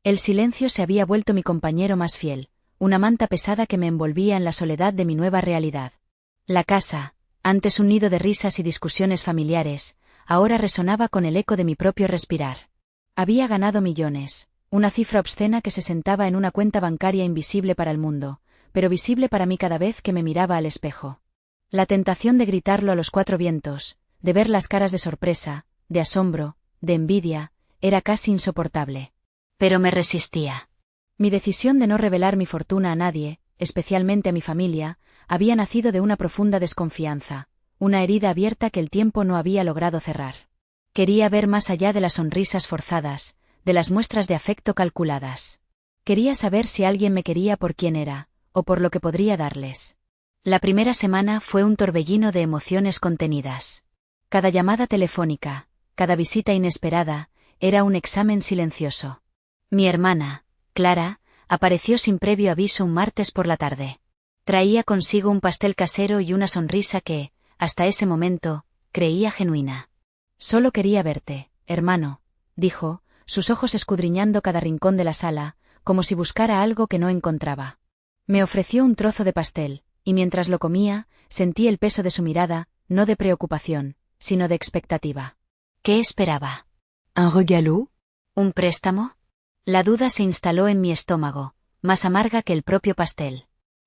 El silencio se había vuelto mi compañero más fiel, una manta pesada que me envolvía en la soledad de mi nueva realidad. La casa, antes un nido de risas y discusiones familiares, ahora resonaba con el eco de mi propio respirar. Había ganado millones, una cifra obscena que se sentaba en una cuenta bancaria invisible para el mundo, pero visible para mí cada vez que me miraba al espejo. La tentación de gritarlo a los cuatro vientos, de ver las caras de sorpresa, de asombro, de envidia, era casi insoportable. Pero me resistía. Mi decisión de no revelar mi fortuna a nadie, especialmente a mi familia, había nacido de una profunda desconfianza, una herida abierta que el tiempo no había logrado cerrar. Quería ver más allá de las sonrisas forzadas, de las muestras de afecto calculadas. Quería saber si alguien me quería por quien era, o por lo que podría darles. La primera semana fue un torbellino de emociones contenidas. Cada llamada telefónica, cada visita inesperada, era un examen silencioso. Mi hermana, Clara, apareció sin previo aviso un martes por la tarde. Traía consigo un pastel casero y una sonrisa que, hasta ese momento, creía genuina. «Solo quería verte, hermano», dijo, sus ojos escudriñando cada rincón de la sala, como si buscara algo que no encontraba. Me ofreció un trozo de pastel, y mientras lo comía, sentí el peso de su mirada, no de preocupación, sino de expectativa. ¿Qué esperaba? ¿Un regalo? ¿Un préstamo? La duda se instaló en mi estómago, más amarga que el propio pastel.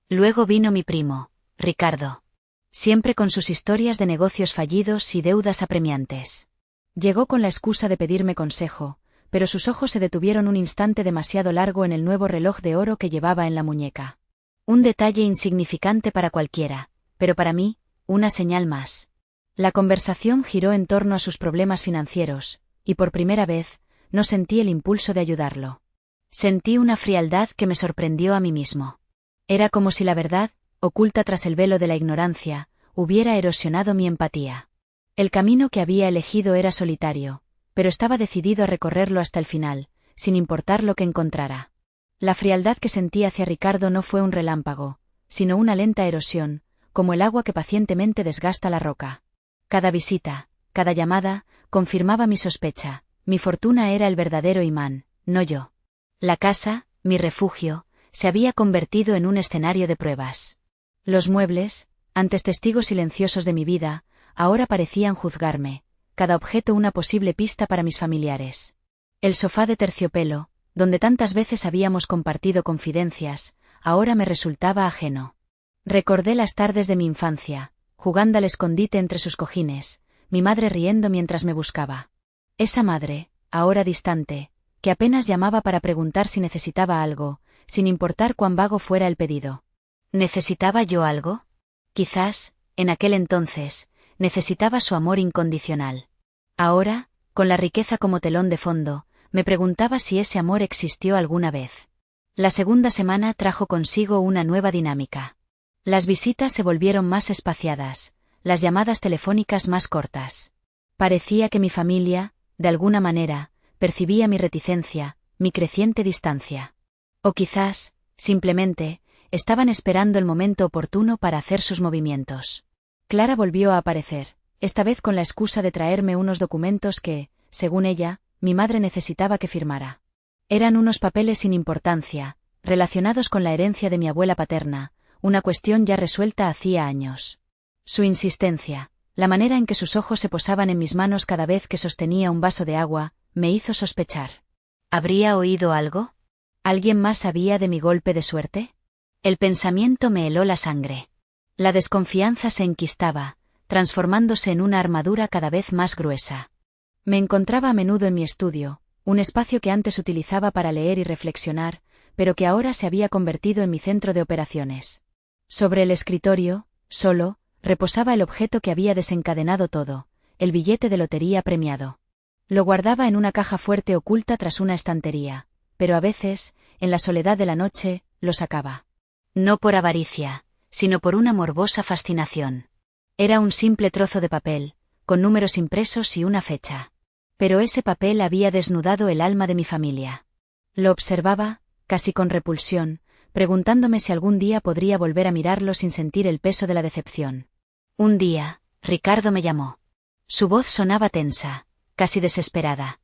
Luego vino mi primo, Ricardo. Siempre con sus historias de negocios fallidos y deudas apremiantes. Llegó con la excusa de pedirme consejo, pero sus ojos se detuvieron un instante demasiado largo en el nuevo reloj de oro que llevaba en la muñeca. Un detalle insignificante para cualquiera, pero para mí, una señal más. La conversación giró en torno a sus problemas financieros, y por primera vez, no sentí el impulso de ayudarlo. Sentí una frialdad que me sorprendió a mí mismo. Era como si la verdad, oculta tras el velo de la ignorancia, hubiera erosionado mi empatía. El camino que había elegido era solitario, pero estaba decidido a recorrerlo hasta el final, sin importar lo que encontrara. La frialdad que sentí hacia Ricardo no fue un relámpago, sino una lenta erosión, como el agua que pacientemente desgasta la roca. Cada visita, cada llamada, confirmaba mi sospecha, mi fortuna era el verdadero imán, no yo. La casa, mi refugio, se había convertido en un escenario de pruebas. Los muebles, antes testigos silenciosos de mi vida, ahora parecían juzgarme, cada objeto una posible pista para mis familiares. El sofá de terciopelo, donde tantas veces habíamos compartido confidencias, ahora me resultaba ajeno. Recordé las tardes de mi infancia, jugando al escondite entre sus cojines, mi madre riendo mientras me buscaba. Esa madre, ahora distante, que apenas llamaba para preguntar si necesitaba algo, sin importar cuán vago fuera el pedido. ¿Necesitaba yo algo? Quizás, en aquel entonces, necesitaba su amor incondicional. Ahora, con la riqueza como telón de fondo, me preguntaba si ese amor existió alguna vez. La segunda semana trajo consigo una nueva dinámica. Las visitas se volvieron más espaciadas, las llamadas telefónicas más cortas. Parecía que mi familia, de alguna manera, percibía mi reticencia, mi creciente distancia. O quizás, simplemente, estaban esperando el momento oportuno para hacer sus movimientos. Clara volvió a aparecer, esta vez con la excusa de traerme unos documentos que, según ella, mi madre necesitaba que firmara. Eran unos papeles sin importancia, relacionados con la herencia de mi abuela paterna, una cuestión ya resuelta hacía años. Su insistencia, la manera en que sus ojos se posaban en mis manos cada vez que sostenía un vaso de agua, me hizo sospechar. ¿Habría oído algo? ¿Alguien más sabía de mi golpe de suerte? El pensamiento me heló la sangre. La desconfianza se enquistaba, transformándose en una armadura cada vez más gruesa. Me encontraba a menudo en mi estudio, un espacio que antes utilizaba para leer y reflexionar, pero que ahora se había convertido en mi centro de operaciones. Sobre el escritorio, solo, reposaba el objeto que había desencadenado todo, el billete de lotería premiado. Lo guardaba en una caja fuerte oculta tras una estantería, pero a veces, en la soledad de la noche, lo sacaba. No por avaricia, sino por una morbosa fascinación. Era un simple trozo de papel, con números impresos y una fecha. Pero ese papel había desnudado el alma de mi familia. Lo observaba, casi con repulsión, preguntándome si algún día podría volver a mirarlo sin sentir el peso de la decepción. Un día, Ricardo me llamó. Su voz sonaba tensa, casi desesperada.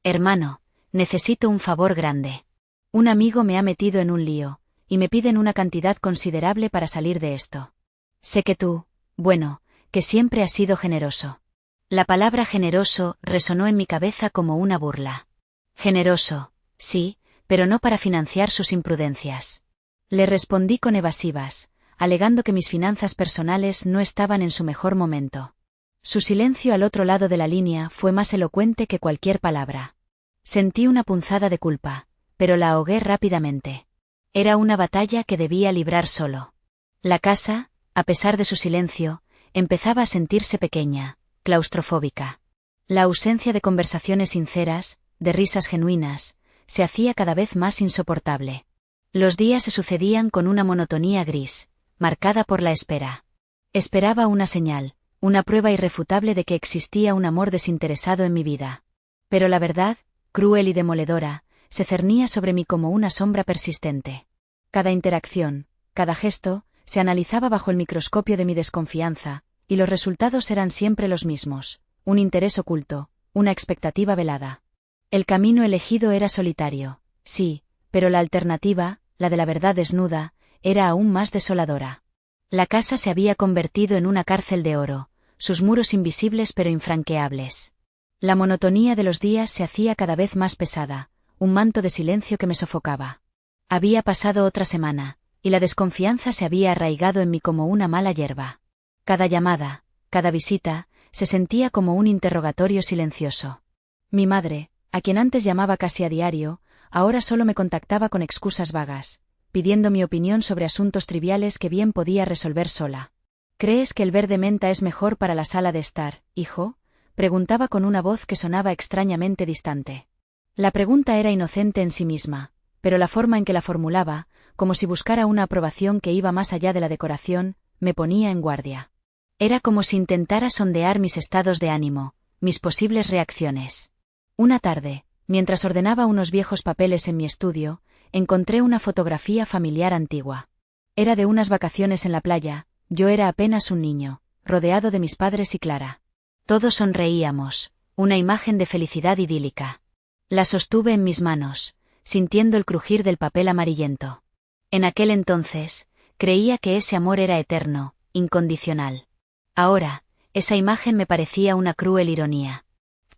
«Hermano, necesito un favor grande». Un amigo me ha metido en un lío, y me piden una cantidad considerable para salir de esto. Sé que tú, bueno, que siempre has sido generoso. La palabra generoso resonó en mi cabeza como una burla. Generoso, sí, pero no para financiar sus imprudencias. Le respondí con evasivas, alegando que mis finanzas personales no estaban en su mejor momento. Su silencio al otro lado de la línea fue más elocuente que cualquier palabra. Sentí una punzada de culpa, pero la ahogué rápidamente. Era una batalla que debía librar solo. La casa, a pesar de su silencio, empezaba a sentirse pequeña, claustrofóbica. La ausencia de conversaciones sinceras, de risas genuinas, se hacía cada vez más insoportable. Los días se sucedían con una monotonía gris, marcada por la espera. Esperaba una señal, una prueba irrefutable de que existía un amor desinteresado en mi vida. Pero la verdad, cruel y demoledora, se cernía sobre mí como una sombra persistente. Cada interacción, cada gesto, se analizaba bajo el microscopio de mi desconfianza, y los resultados eran siempre los mismos: un interés oculto, una expectativa velada. El camino elegido era solitario, sí, pero la alternativa, la de la verdad desnuda, era aún más desoladora. La casa se había convertido en una cárcel de oro, sus muros invisibles pero infranqueables. La monotonía de los días se hacía cada vez más pesada, un manto de silencio que me sofocaba. Había pasado otra semana, y la desconfianza se había arraigado en mí como una mala hierba. Cada llamada, cada visita, se sentía como un interrogatorio silencioso. Mi madre, a quien antes llamaba casi a diario, ahora solo me contactaba con excusas vagas, pidiendo mi opinión sobre asuntos triviales que bien podía resolver sola. ¿Crees que el verde menta es mejor para la sala de estar, hijo?, preguntaba con una voz que sonaba extrañamente distante. La pregunta era inocente en sí misma, pero la forma en que la formulaba, como si buscara una aprobación que iba más allá de la decoración, me ponía en guardia. Era como si intentara sondear mis estados de ánimo, mis posibles reacciones. Una tarde, mientras ordenaba unos viejos papeles en mi estudio, encontré una fotografía familiar antigua. Era de unas vacaciones en la playa, yo era apenas un niño, rodeado de mis padres y Clara. Todos sonreíamos, una imagen de felicidad idílica. La sostuve en mis manos, sintiendo el crujir del papel amarillento. En aquel entonces, creía que ese amor era eterno, incondicional. Ahora, esa imagen me parecía una cruel ironía.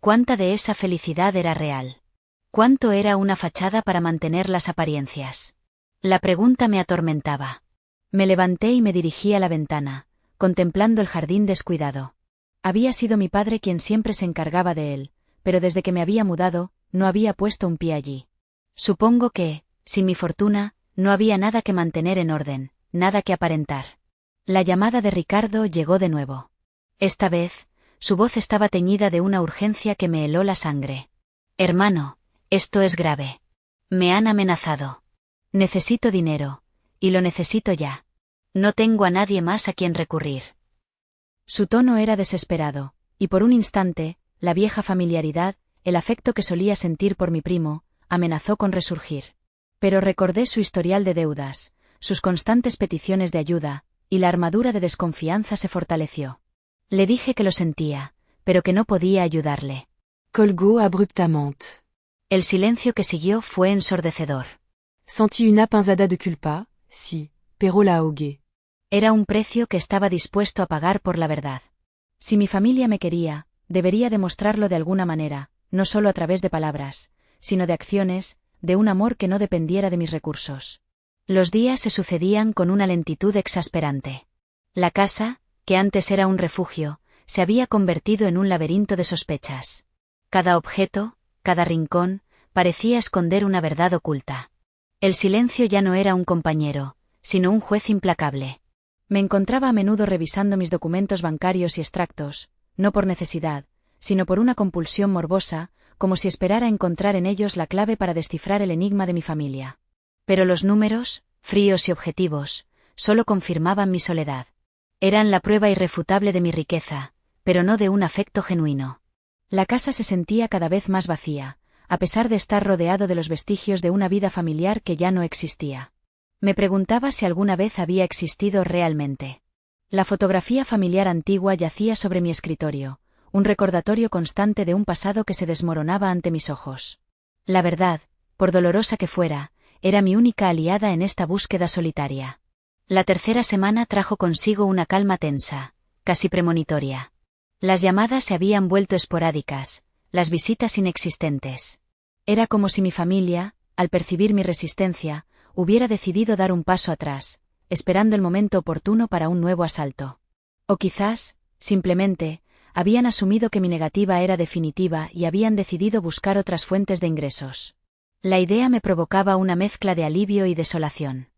¿Cuánta de esa felicidad era real? ¿Cuánto era una fachada para mantener las apariencias? La pregunta me atormentaba. Me levanté y me dirigí a la ventana, contemplando el jardín descuidado. Había sido mi padre quien siempre se encargaba de él, pero desde que me había mudado, no había puesto un pie allí. Supongo que, sin mi fortuna, no había nada que mantener en orden, nada que aparentar. La llamada de Ricardo llegó de nuevo. Esta vez, su voz estaba teñida de una urgencia que me heló la sangre. Hermano, esto es grave. Me han amenazado. Necesito dinero, y lo necesito ya. No tengo a nadie más a quien recurrir. Su tono era desesperado, y por un instante, la vieja familiaridad, el afecto que solía sentir por mi primo, amenazó con resurgir. Pero recordé su historial de deudas, sus constantes peticiones de ayuda, y la armadura de desconfianza se fortaleció. Le dije que lo sentía, pero que no podía ayudarle. Colgó abruptamente. El silencio que siguió fue ensordecedor. Sentí una pinzada de culpa, sí, pero la ahogué. Era un precio que estaba dispuesto a pagar por la verdad. Si mi familia me quería, debería demostrarlo de alguna manera, no solo a través de palabras, sino de acciones, de un amor que no dependiera de mis recursos. Los días se sucedían con una lentitud exasperante. La casa, que antes era un refugio, se había convertido en un laberinto de sospechas. Cada objeto, cada rincón, parecía esconder una verdad oculta. El silencio ya no era un compañero, sino un juez implacable. Me encontraba a menudo revisando mis documentos bancarios y extractos, no por necesidad, sino por una compulsión morbosa, como si esperara encontrar en ellos la clave para descifrar el enigma de mi familia. Pero los números, fríos y objetivos, solo confirmaban mi soledad. Eran la prueba irrefutable de mi riqueza, pero no de un afecto genuino. La casa se sentía cada vez más vacía, a pesar de estar rodeado de los vestigios de una vida familiar que ya no existía. Me preguntaba si alguna vez había existido realmente. La fotografía familiar antigua yacía sobre mi escritorio, un recordatorio constante de un pasado que se desmoronaba ante mis ojos. La verdad, por dolorosa que fuera, era mi única aliada en esta búsqueda solitaria. La tercera semana trajo consigo una calma tensa, casi premonitoria. Las llamadas se habían vuelto esporádicas, las visitas inexistentes. Era como si mi familia, al percibir mi resistencia, hubiera decidido dar un paso atrás, esperando el momento oportuno para un nuevo asalto. O quizás, simplemente, habían asumido que mi negativa era definitiva y habían decidido buscar otras fuentes de ingresos. La idea me provocaba una mezcla de alivio y desolación.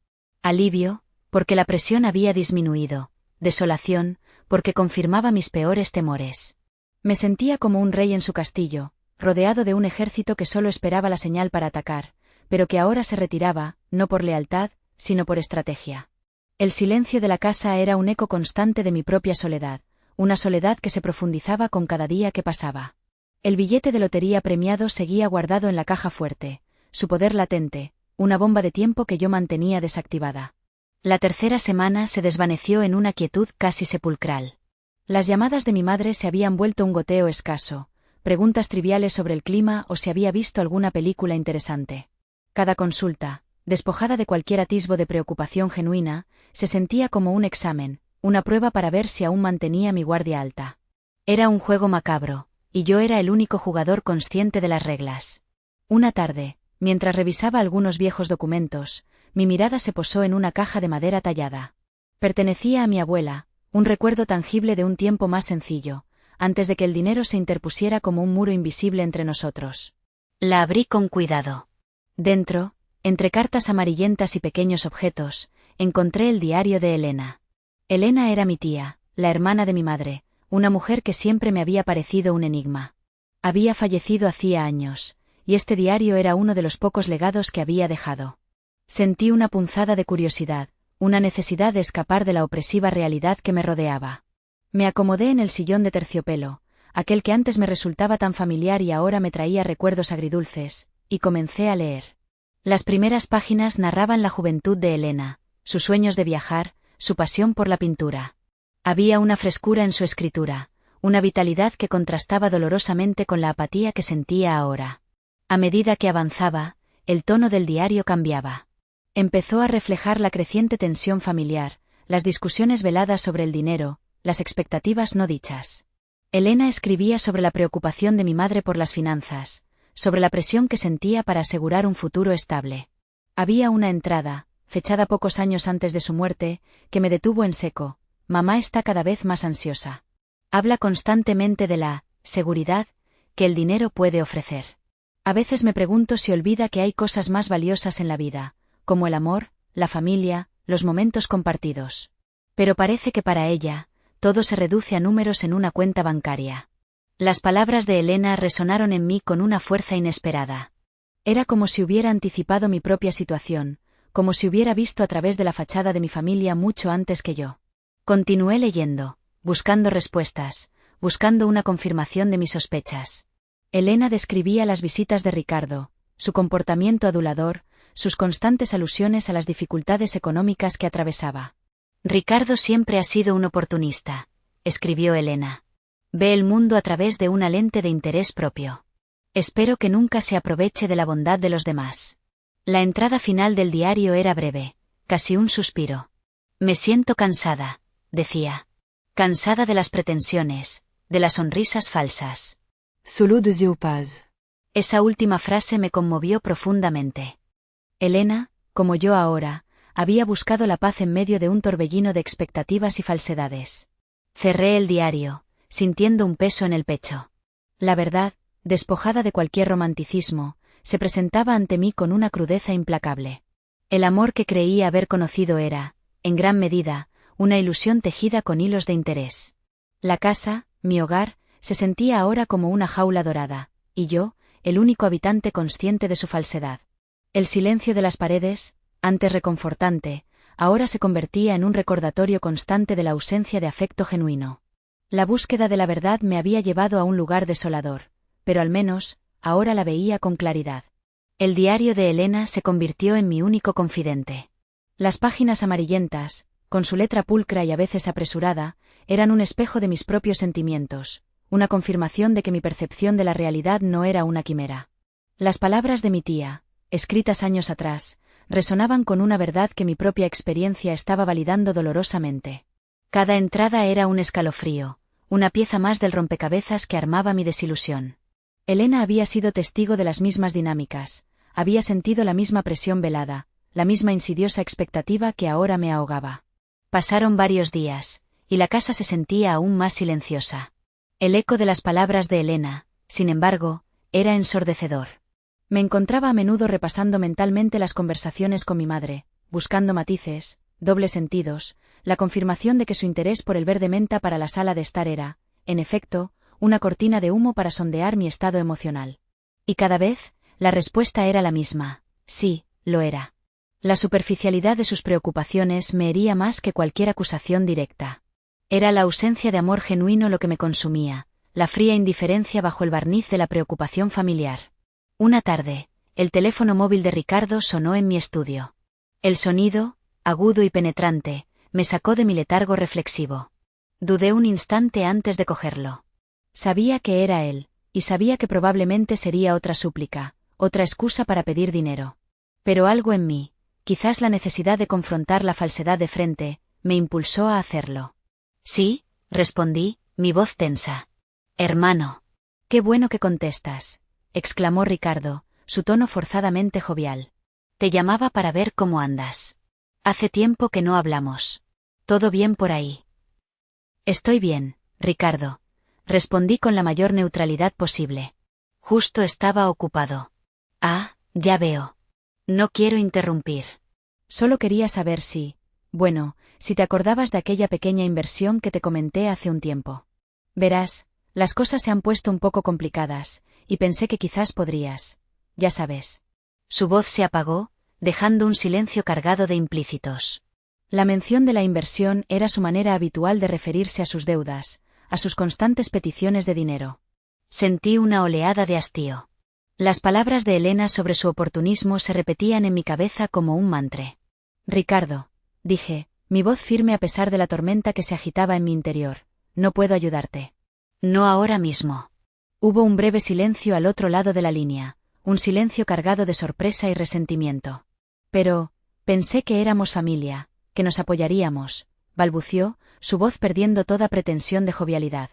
Alivio, porque la presión había disminuido; desolación, porque confirmaba mis peores temores. Me sentía como un rey en su castillo, rodeado de un ejército que solo esperaba la señal para atacar, pero que ahora se retiraba, no por lealtad, sino por estrategia. El silencio de la casa era un eco constante de mi propia soledad, una soledad que se profundizaba con cada día que pasaba. El billete de lotería premiado seguía guardado en la caja fuerte, su poder latente, una bomba de tiempo que yo mantenía desactivada. La tercera semana se desvaneció en una quietud casi sepulcral. Las llamadas de mi madre se habían vuelto un goteo escaso, preguntas triviales sobre el clima o si había visto alguna película interesante. Cada consulta, despojada de cualquier atisbo de preocupación genuina, se sentía como un examen, una prueba para ver si aún mantenía mi guardia alta. Era un juego macabro, y yo era el único jugador consciente de las reglas. Una tarde, mientras revisaba algunos viejos documentos, mi mirada se posó en una caja de madera tallada. Pertenecía a mi abuela, un recuerdo tangible de un tiempo más sencillo, antes de que el dinero se interpusiera como un muro invisible entre nosotros. La abrí con cuidado. Dentro, entre cartas amarillentas y pequeños objetos, encontré el diario de Elena. Elena era mi tía, la hermana de mi madre, una mujer que siempre me había parecido un enigma. Había fallecido hacía años, y este diario era uno de los pocos legados que había dejado. Sentí una punzada de curiosidad, una necesidad de escapar de la opresiva realidad que me rodeaba. Me acomodé en el sillón de terciopelo, aquel que antes me resultaba tan familiar y ahora me traía recuerdos agridulces, y comencé a leer. Las primeras páginas narraban la juventud de Elena, sus sueños de viajar, su pasión por la pintura. Había una frescura en su escritura, una vitalidad que contrastaba dolorosamente con la apatía que sentía ahora. A medida que avanzaba, el tono del diario cambiaba. Empezó a reflejar la creciente tensión familiar, las discusiones veladas sobre el dinero, las expectativas no dichas. Elena escribía sobre la preocupación de mi madre por las finanzas, sobre la presión que sentía para asegurar un futuro estable. Había una entrada, fechada pocos años antes de su muerte, que me detuvo en seco. Mamá está cada vez más ansiosa. Habla constantemente de la seguridad que el dinero puede ofrecer. A veces me pregunto si olvida que hay cosas más valiosas en la vida, como el amor, la familia, los momentos compartidos. Pero parece que para ella, todo se reduce a números en una cuenta bancaria. Las palabras de Elena resonaron en mí con una fuerza inesperada. Era como si hubiera anticipado mi propia situación, como si hubiera visto a través de la fachada de mi familia mucho antes que yo. Continué leyendo, buscando respuestas, buscando una confirmación de mis sospechas. Elena describía las visitas de Ricardo, su comportamiento adulador, sus constantes alusiones a las dificultades económicas que atravesaba. Ricardo siempre ha sido un oportunista, escribió Elena. Ve el mundo a través de una lente de interés propio. Espero que nunca se aproveche de la bondad de los demás. La entrada final del diario era breve, casi un suspiro. Me siento cansada, decía. Cansada de las pretensiones, de las sonrisas falsas. Solo de Zéopaz. Esa última frase me conmovió profundamente. Elena, como yo ahora, había buscado la paz en medio de un torbellino de expectativas y falsedades. Cerré el diario, sintiendo un peso en el pecho. La verdad, despojada de cualquier romanticismo, se presentaba ante mí con una crudeza implacable. El amor que creía haber conocido era, en gran medida, una ilusión tejida con hilos de interés. La casa, mi hogar, se sentía ahora como una jaula dorada, y yo, el único habitante consciente de su falsedad. El silencio de las paredes, antes reconfortante, ahora se convertía en un recordatorio constante de la ausencia de afecto genuino. La búsqueda de la verdad me había llevado a un lugar desolador, pero al menos, ahora la veía con claridad. El diario de Elena se convirtió en mi único confidente. Las páginas amarillentas, con su letra pulcra y a veces apresurada, eran un espejo de mis propios sentimientos, una confirmación de que mi percepción de la realidad no era una quimera. Las palabras de mi tía, escritas años atrás, resonaban con una verdad que mi propia experiencia estaba validando dolorosamente. Cada entrada era un escalofrío, una pieza más del rompecabezas que armaba mi desilusión. Elena había sido testigo de las mismas dinámicas, había sentido la misma presión velada, la misma insidiosa expectativa que ahora me ahogaba. Pasaron varios días, y la casa se sentía aún más silenciosa. El eco de las palabras de Elena, sin embargo, era ensordecedor. Me encontraba a menudo repasando mentalmente las conversaciones con mi madre, buscando matices, dobles sentidos, la confirmación de que su interés por el verde menta para la sala de estar era, en efecto, una cortina de humo para sondear mi estado emocional. Y cada vez, la respuesta era la misma: sí, lo era. La superficialidad de sus preocupaciones me hería más que cualquier acusación directa. Era la ausencia de amor genuino lo que me consumía, la fría indiferencia bajo el barniz de la preocupación familiar. Una tarde, el teléfono móvil de Ricardo sonó en mi estudio. El sonido, agudo y penetrante, me sacó de mi letargo reflexivo. Dudé un instante antes de cogerlo. Sabía que era él, y sabía que probablemente sería otra súplica, otra excusa para pedir dinero. Pero algo en mí, quizás la necesidad de confrontar la falsedad de frente, me impulsó a hacerlo. Sí, respondí, mi voz tensa. Hermano. Qué bueno que contestas, exclamó Ricardo, su tono forzadamente jovial. Te llamaba para ver cómo andas. Hace tiempo que no hablamos. ¿Todo bien por ahí? Estoy bien, Ricardo, respondí con la mayor neutralidad posible. Justo estaba ocupado. Ah, ya veo. No quiero interrumpir. Solo quería saber si te acordabas de aquella pequeña inversión que te comenté hace un tiempo. Verás, las cosas se han puesto un poco complicadas, y pensé que quizás podrías, ya sabes. Su voz se apagó, dejando un silencio cargado de implícitos. La mención de la inversión era su manera habitual de referirse a sus deudas, a sus constantes peticiones de dinero. Sentí una oleada de hastío. Las palabras de Elena sobre su oportunismo se repetían en mi cabeza como un mantra. Ricardo, dije, mi voz firme a pesar de la tormenta que se agitaba en mi interior, no puedo ayudarte. No ahora mismo. Hubo un breve silencio al otro lado de la línea, un silencio cargado de sorpresa y resentimiento. Pero, pensé que éramos familia, que nos apoyaríamos, balbució, su voz perdiendo toda pretensión de jovialidad.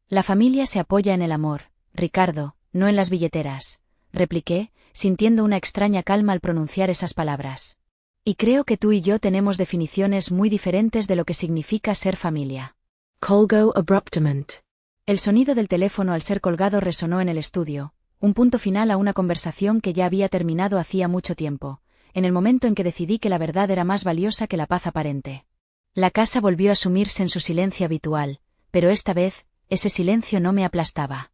La familia se apoya en el amor, Ricardo, no en las billeteras, repliqué, sintiendo una extraña calma al pronunciar esas palabras. Y creo que tú y yo tenemos definiciones muy diferentes de lo que significa ser familia. Colgó abruptamente. El sonido del teléfono al ser colgado resonó en el estudio, un punto final a una conversación que ya había terminado hacía mucho tiempo, en el momento en que decidí que la verdad era más valiosa que la paz aparente. La casa volvió a sumirse en su silencio habitual, pero esta vez, ese silencio no me aplastaba.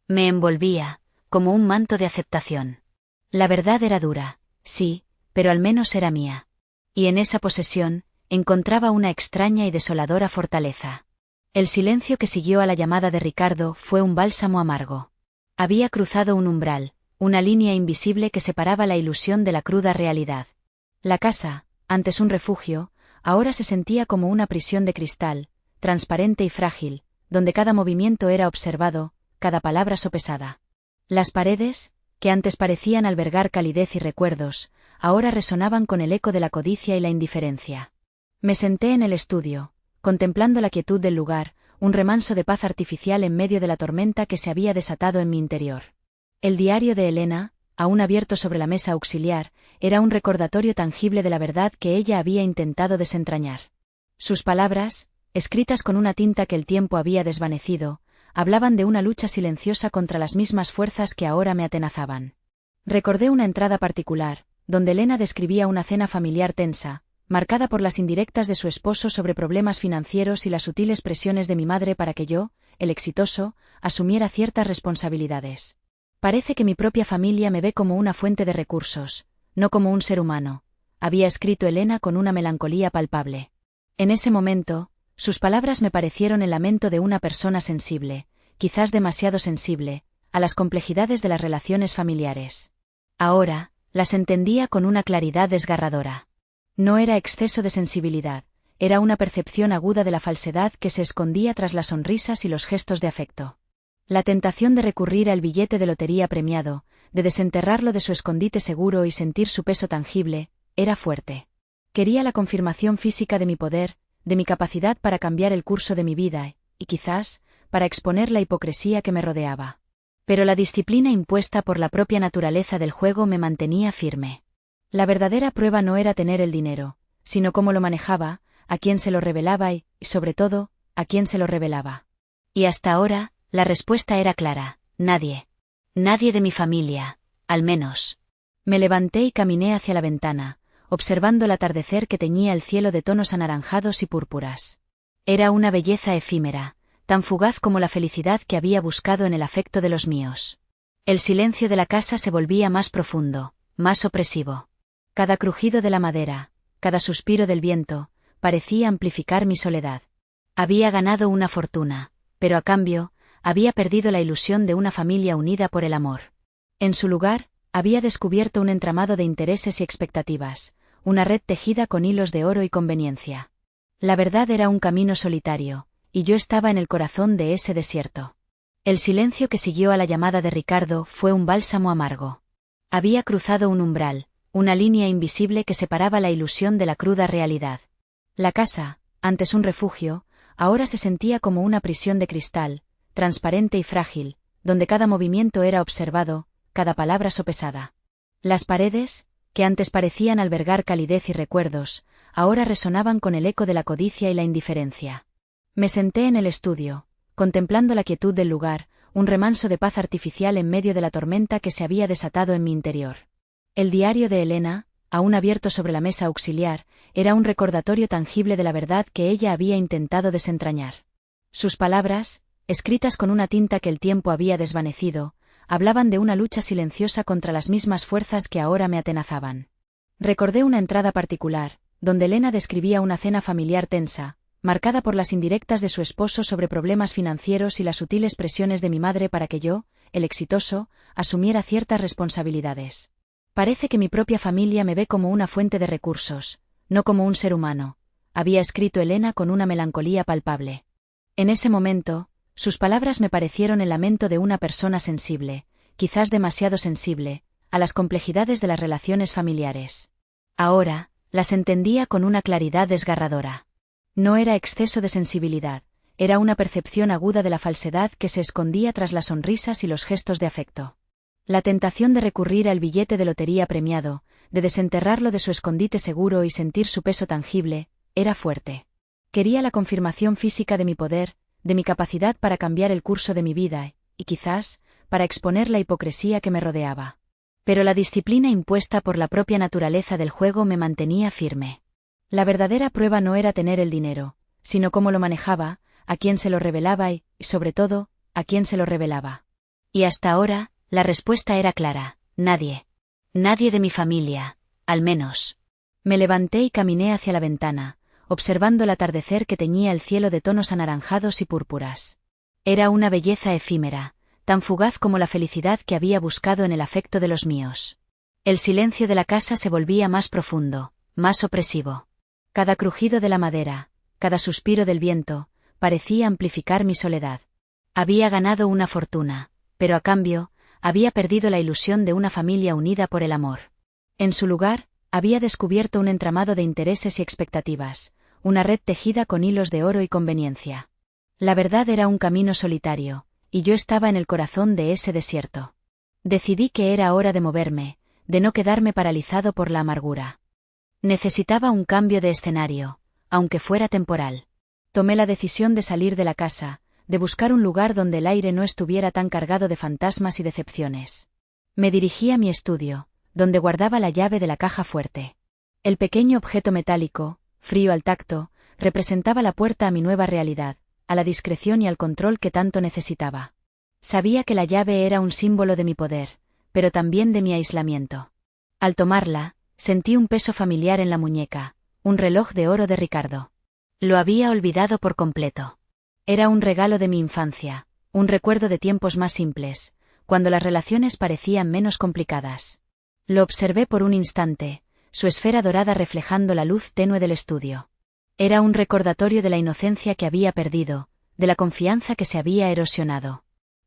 Me envolvía, como un manto de aceptación. La verdad era dura, sí, pero al menos era mía. Y en esa posesión, encontraba una extraña y desoladora fortaleza. El silencio que siguió a la llamada de Ricardo fue un bálsamo amargo. Había cruzado un umbral, una línea invisible que separaba la ilusión de la cruda realidad. La casa, antes un refugio, ahora se sentía como una prisión de cristal, transparente y frágil, donde cada movimiento era observado, cada palabra sopesada. Las paredes, que antes parecían albergar calidez y recuerdos, ahora resonaban con el eco de la codicia y la indiferencia. Me senté en el estudio, contemplando la quietud del lugar, un remanso de paz artificial en medio de la tormenta que se había desatado en mi interior. El diario de Elena, aún abierto sobre la mesa auxiliar, era un recordatorio tangible de la verdad que ella había intentado desentrañar. Sus palabras, escritas con una tinta que el tiempo había desvanecido, hablaban de una lucha silenciosa contra las mismas fuerzas que ahora me atenazaban. Recordé una entrada particular, donde Elena describía una cena familiar tensa, marcada por las indirectas de su esposo sobre problemas financieros y las sutiles presiones de mi madre para que yo, el exitoso, asumiera ciertas responsabilidades. Parece que mi propia familia me ve como una fuente de recursos, no como un ser humano, había escrito Elena con una melancolía palpable. En ese momento, sus palabras me parecieron el lamento de una persona sensible, quizás demasiado sensible, a las complejidades de las relaciones familiares. Ahora, las entendía con una claridad desgarradora. No era exceso de sensibilidad, era una percepción aguda de la falsedad que se escondía tras las sonrisas y los gestos de afecto. La tentación de recurrir al billete de lotería premiado, de desenterrarlo de su escondite seguro y sentir su peso tangible, era fuerte. Quería la confirmación física de mi poder, de mi capacidad para cambiar el curso de mi vida, y quizás, para exponer la hipocresía que me rodeaba. Pero la disciplina impuesta por la propia naturaleza del juego me mantenía firme. La verdadera prueba no era tener el dinero, sino cómo lo manejaba, a quién se lo revelaba y, sobre todo, a quién se lo revelaba. Y hasta ahora, la respuesta era clara: nadie. Nadie de mi familia, al menos. Me levanté y caminé hacia la ventana, observando el atardecer que teñía el cielo de tonos anaranjados y púrpuras. Era una belleza efímera, tan fugaz como la felicidad que había buscado en el afecto de los míos. El silencio de la casa se volvía más profundo, más opresivo. Cada crujido de la madera, cada suspiro del viento, parecía amplificar mi soledad. Había ganado una fortuna, pero a cambio, había perdido la ilusión de una familia unida por el amor. En su lugar, había descubierto un entramado de intereses y expectativas, una red tejida con hilos de oro y conveniencia. La verdad era un camino solitario, y yo estaba en el corazón de ese desierto. El silencio que siguió a la llamada de Ricardo fue un bálsamo amargo. Había cruzado un umbral, una línea invisible que separaba la ilusión de la cruda realidad. La casa, antes un refugio, ahora se sentía como una prisión de cristal, transparente y frágil, donde cada movimiento era observado, cada palabra sopesada. Las paredes, que antes parecían albergar calidez y recuerdos, ahora resonaban con el eco de la codicia y la indiferencia. Me senté en el estudio, contemplando la quietud del lugar, un remanso de paz artificial en medio de la tormenta que se había desatado en mi interior. El diario de Elena, aún abierto sobre la mesa auxiliar, era un recordatorio tangible de la verdad que ella había intentado desentrañar. Sus palabras, escritas con una tinta que el tiempo había desvanecido, hablaban de una lucha silenciosa contra las mismas fuerzas que ahora me atenazaban. Recordé una entrada particular, donde Elena describía una cena familiar tensa, marcada por las indirectas de su esposo sobre problemas financieros y las sutiles presiones de mi madre para que yo, el exitoso, asumiera ciertas responsabilidades. Parece que mi propia familia me ve como una fuente de recursos, no como un ser humano, había escrito Elena con una melancolía palpable. En ese momento, sus palabras me parecieron el lamento de una persona sensible, quizás demasiado sensible, a las complejidades de las relaciones familiares. Ahora, las entendía con una claridad desgarradora. No era exceso de sensibilidad, era una percepción aguda de la falsedad que se escondía tras las sonrisas y los gestos de afecto. La tentación de recurrir al billete de lotería premiado, de desenterrarlo de su escondite seguro y sentir su peso tangible, era fuerte. Quería la confirmación física de mi poder, de mi capacidad para cambiar el curso de mi vida, y quizás, para exponer la hipocresía que me rodeaba. Pero la disciplina impuesta por la propia naturaleza del juego me mantenía firme. La verdadera prueba no era tener el dinero, sino cómo lo manejaba, a quién se lo revelaba y, sobre todo, a quién se lo revelaba. Y hasta ahora, la respuesta era clara: nadie. Nadie de mi familia, al menos. Me levanté y caminé hacia la ventana, observando el atardecer que teñía el cielo de tonos anaranjados y púrpuras. Era una belleza efímera, tan fugaz como la felicidad que había buscado en el afecto de los míos. El silencio de la casa se volvía más profundo, más opresivo. Cada crujido de la madera, cada suspiro del viento, parecía amplificar mi soledad. Había ganado una fortuna, pero a cambio, había perdido la ilusión de una familia unida por el amor. En su lugar, había descubierto un entramado de intereses y expectativas, una red tejida con hilos de oro y conveniencia. La verdad era un camino solitario, y yo estaba en el corazón de ese desierto. Decidí que era hora de moverme, de no quedarme paralizado por la amargura. Necesitaba un cambio de escenario, aunque fuera temporal. Tomé la decisión de salir de la casa, de buscar un lugar donde el aire no estuviera tan cargado de fantasmas y decepciones. Me dirigí a mi estudio, donde guardaba la llave de la caja fuerte. El pequeño objeto metálico, frío al tacto, representaba la puerta a mi nueva realidad, a la discreción y al control que tanto necesitaba. Sabía que la llave era un símbolo de mi poder, pero también de mi aislamiento. Al tomarla, sentí un peso familiar en la muñeca, un reloj de oro de Ricardo. Lo había olvidado por completo. Era un regalo de mi infancia, un recuerdo de tiempos más simples, cuando las relaciones parecían menos complicadas. Lo observé por un instante, su esfera dorada reflejando la luz tenue del estudio. Era un recordatorio de la inocencia que había perdido, de la confianza que se había erosionado.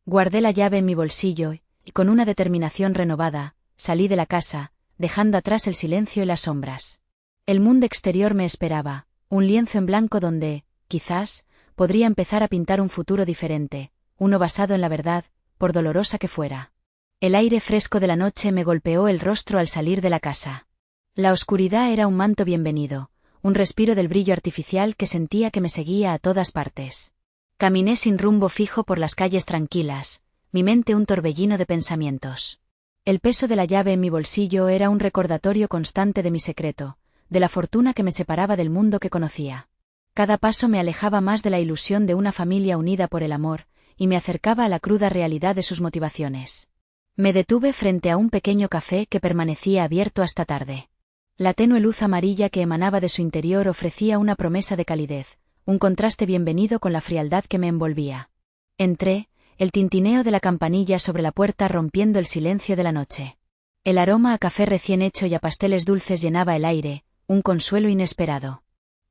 Guardé la llave en mi bolsillo y, con una determinación renovada, salí de la casa, dejando atrás el silencio y las sombras. El mundo exterior me esperaba, un lienzo en blanco donde, quizás, podría empezar a pintar un futuro diferente, uno basado en la verdad, por dolorosa que fuera. El aire fresco de la noche me golpeó el rostro al salir de la casa. La oscuridad era un manto bienvenido, un respiro del brillo artificial que sentía que me seguía a todas partes. Caminé sin rumbo fijo por las calles tranquilas, mi mente un torbellino de pensamientos. El peso de la llave en mi bolsillo era un recordatorio constante de mi secreto, de la fortuna que me separaba del mundo que conocía. Cada paso me alejaba más de la ilusión de una familia unida por el amor, y me acercaba a la cruda realidad de sus motivaciones. Me detuve frente a un pequeño café que permanecía abierto hasta tarde. La tenue luz amarilla que emanaba de su interior ofrecía una promesa de calidez, un contraste bienvenido con la frialdad que me envolvía. Entré, el tintineo de la campanilla sobre la puerta rompiendo el silencio de la noche. El aroma a café recién hecho y a pasteles dulces llenaba el aire, un consuelo inesperado.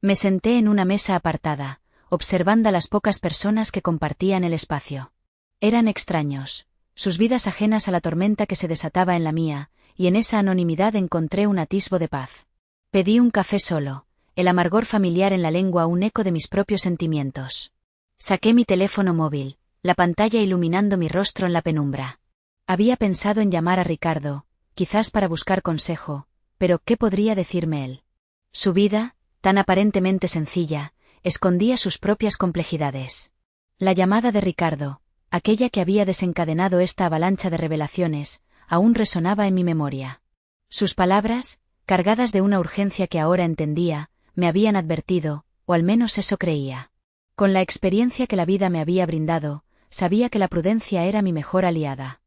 Me senté en una mesa apartada, observando a las pocas personas que compartían el espacio. Eran extraños, sus vidas ajenas a la tormenta que se desataba en la mía, y en esa anonimidad encontré un atisbo de paz. Pedí un café solo, el amargor familiar en la lengua un eco de mis propios sentimientos. Saqué mi teléfono móvil, la pantalla iluminando mi rostro en la penumbra. Había pensado en llamar a Ricardo, quizás para buscar consejo, pero ¿qué podría decirme él? Su vida, tan aparentemente sencilla, escondía sus propias complejidades. La llamada de Ricardo, aquella que había desencadenado esta avalancha de revelaciones, aún resonaba en mi memoria. Sus palabras, cargadas de una urgencia que ahora entendía, me habían advertido, o al menos eso creía. Con la experiencia que la vida me había brindado, sabía que la prudencia era mi mejor aliada.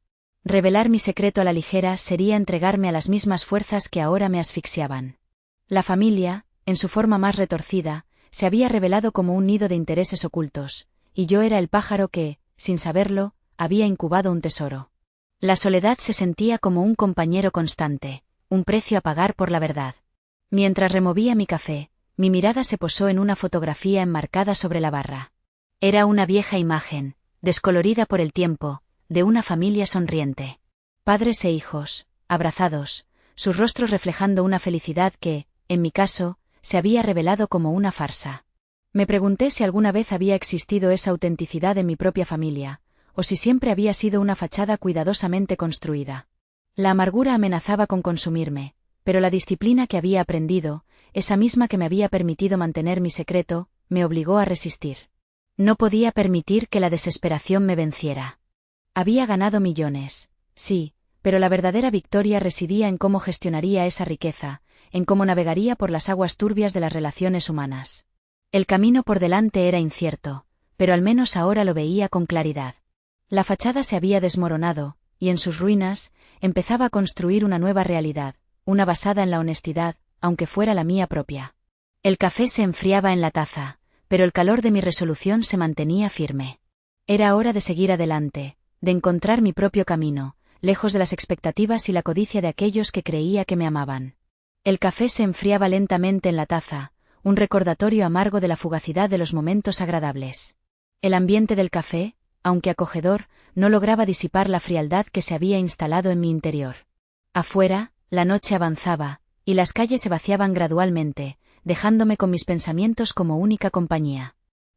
Revelar mi secreto a la ligera sería entregarme a las mismas fuerzas que ahora me asfixiaban. La familia, en su forma más retorcida, se había revelado como un nido de intereses ocultos, y yo era el pájaro que, sin saberlo, había incubado un tesoro. La soledad se sentía como un compañero constante, un precio a pagar por la verdad. Mientras removía mi café, mi mirada se posó en una fotografía enmarcada sobre la barra. Era una vieja imagen, descolorida por el tiempo, de una familia sonriente. Padres e hijos, abrazados, sus rostros reflejando una felicidad que, en mi caso, se había revelado como una farsa. Me pregunté si alguna vez había existido esa autenticidad en mi propia familia, o si siempre había sido una fachada cuidadosamente construida. La amargura amenazaba con consumirme, pero la disciplina que había aprendido, esa misma que me había permitido mantener mi secreto, me obligó a resistir. No podía permitir que la desesperación me venciera. Había ganado millones, sí, pero la verdadera victoria residía en cómo gestionaría esa riqueza, en cómo navegaría por las aguas turbias de las relaciones humanas. El camino por delante era incierto, pero al menos ahora lo veía con claridad. La fachada se había desmoronado, y en sus ruinas, empezaba a construir una nueva realidad, una basada en la honestidad, aunque fuera la mía propia. El café se enfriaba en la taza, pero el calor de mi resolución se mantenía firme. Era hora de seguir adelante, de encontrar mi propio camino, lejos de las expectativas y la codicia de aquellos que creía que me amaban. El café se enfriaba lentamente en la taza, un recordatorio amargo de la fugacidad de los momentos agradables. El ambiente del café, aunque acogedor, no lograba disipar la frialdad que se había instalado en mi interior. Afuera, la noche avanzaba, y las calles se vaciaban gradualmente, dejándome con mis pensamientos como única compañía.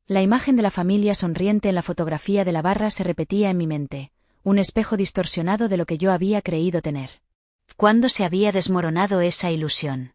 La imagen de la familia sonriente en la fotografía de la barra se repetía en mi mente, un espejo distorsionado de lo que yo había creído tener. ¿Cuándo se había desmoronado esa ilusión?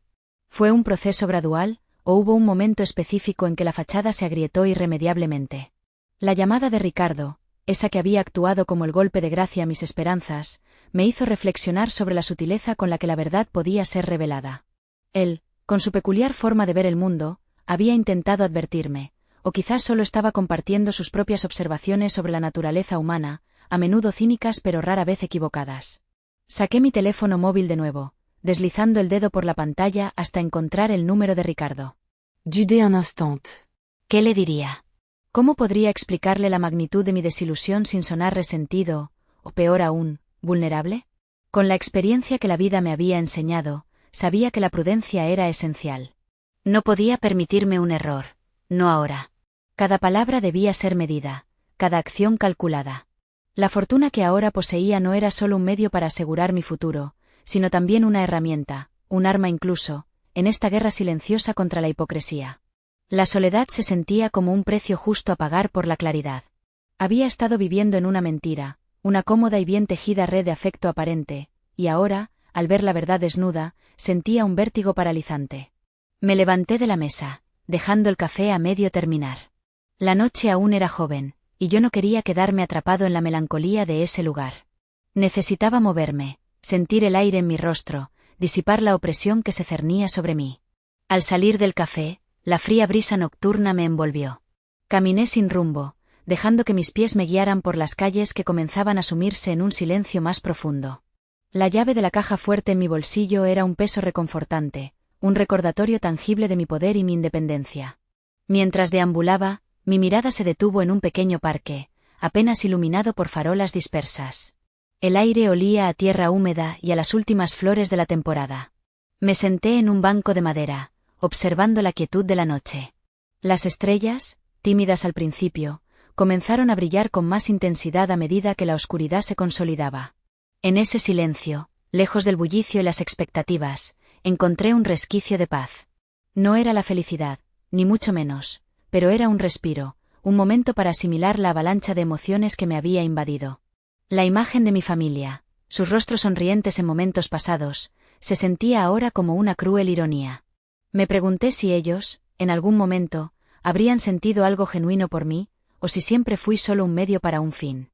¿Fue un proceso gradual, o hubo un momento específico en que la fachada se agrietó irremediablemente? La llamada de Ricardo, esa que había actuado como el golpe de gracia a mis esperanzas, me hizo reflexionar sobre la sutileza con la que la verdad podía ser revelada. Él, con su peculiar forma de ver el mundo, había intentado advertirme, o quizás solo estaba compartiendo sus propias observaciones sobre la naturaleza humana, a menudo cínicas pero rara vez equivocadas. Saqué mi teléfono móvil de nuevo, deslizando el dedo por la pantalla hasta encontrar el número de Ricardo. Dudé un instant. ¿Qué le diría? ¿Cómo podría explicarle la magnitud de mi desilusión sin sonar resentido, o peor aún, vulnerable? Con la experiencia que la vida me había enseñado, sabía que la prudencia era esencial. No podía permitirme un error, no ahora. Cada palabra debía ser medida, cada acción calculada. La fortuna que ahora poseía no era solo un medio para asegurar mi futuro, sino también una herramienta, un arma incluso, en esta guerra silenciosa contra la hipocresía. La soledad se sentía como un precio justo a pagar por la claridad. Había estado viviendo en una mentira, una cómoda y bien tejida red de afecto aparente, y ahora, al ver la verdad desnuda, sentía un vértigo paralizante. Me levanté de la mesa, dejando el café a medio terminar. La noche aún era joven, y yo no quería quedarme atrapado en la melancolía de ese lugar. Necesitaba moverme, sentir el aire en mi rostro, disipar la opresión que se cernía sobre mí. Al salir del café, la fría brisa nocturna me envolvió. Caminé sin rumbo, dejando que mis pies me guiaran por las calles que comenzaban a sumirse en un silencio más profundo. La llave de la caja fuerte en mi bolsillo era un peso reconfortante, un recordatorio tangible de mi poder y mi independencia. Mientras deambulaba, mi mirada se detuvo en un pequeño parque, apenas iluminado por farolas dispersas. El aire olía a tierra húmeda y a las últimas flores de la temporada. Me senté en un banco de madera, observando la quietud de la noche. Las estrellas, tímidas al principio, comenzaron a brillar con más intensidad a medida que la oscuridad se consolidaba. En ese silencio, lejos del bullicio y las expectativas, encontré un resquicio de paz. No era la felicidad, ni mucho menos, pero era un respiro, un momento para asimilar la avalancha de emociones que me había invadido. La imagen de mi familia, sus rostros sonrientes en momentos pasados, se sentía ahora como una cruel ironía. Me pregunté si ellos, en algún momento, habrían sentido algo genuino por mí, o si siempre fui solo un medio para un fin.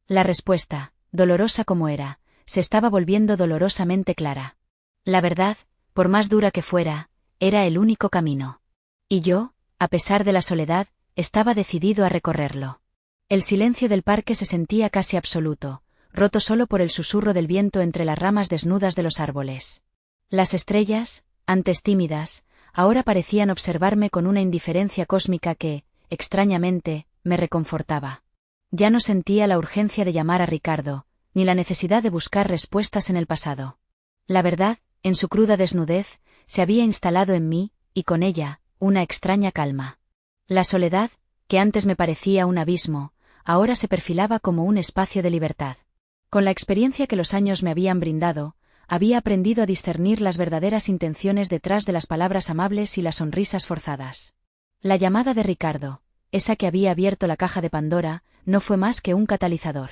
La respuesta, dolorosa como era, se estaba volviendo dolorosamente clara. La verdad, por más dura que fuera, era el único camino. Y yo, a pesar de la soledad, estaba decidido a recorrerlo. El silencio del parque se sentía casi absoluto, roto solo por el susurro del viento entre las ramas desnudas de los árboles. Las estrellas, antes tímidas, ahora parecían observarme con una indiferencia cósmica que, extrañamente, me reconfortaba. Ya no sentía la urgencia de llamar a Ricardo, ni la necesidad de buscar respuestas en el pasado. La verdad, en su cruda desnudez, se había instalado en mí, y con ella, una extraña calma. La soledad, que antes me parecía un abismo, ahora se perfilaba como un espacio de libertad. Con la experiencia que los años me habían brindado, había aprendido a discernir las verdaderas intenciones detrás de las palabras amables y las sonrisas forzadas. La llamada de Ricardo, esa que había abierto la caja de Pandora, no fue más que un catalizador.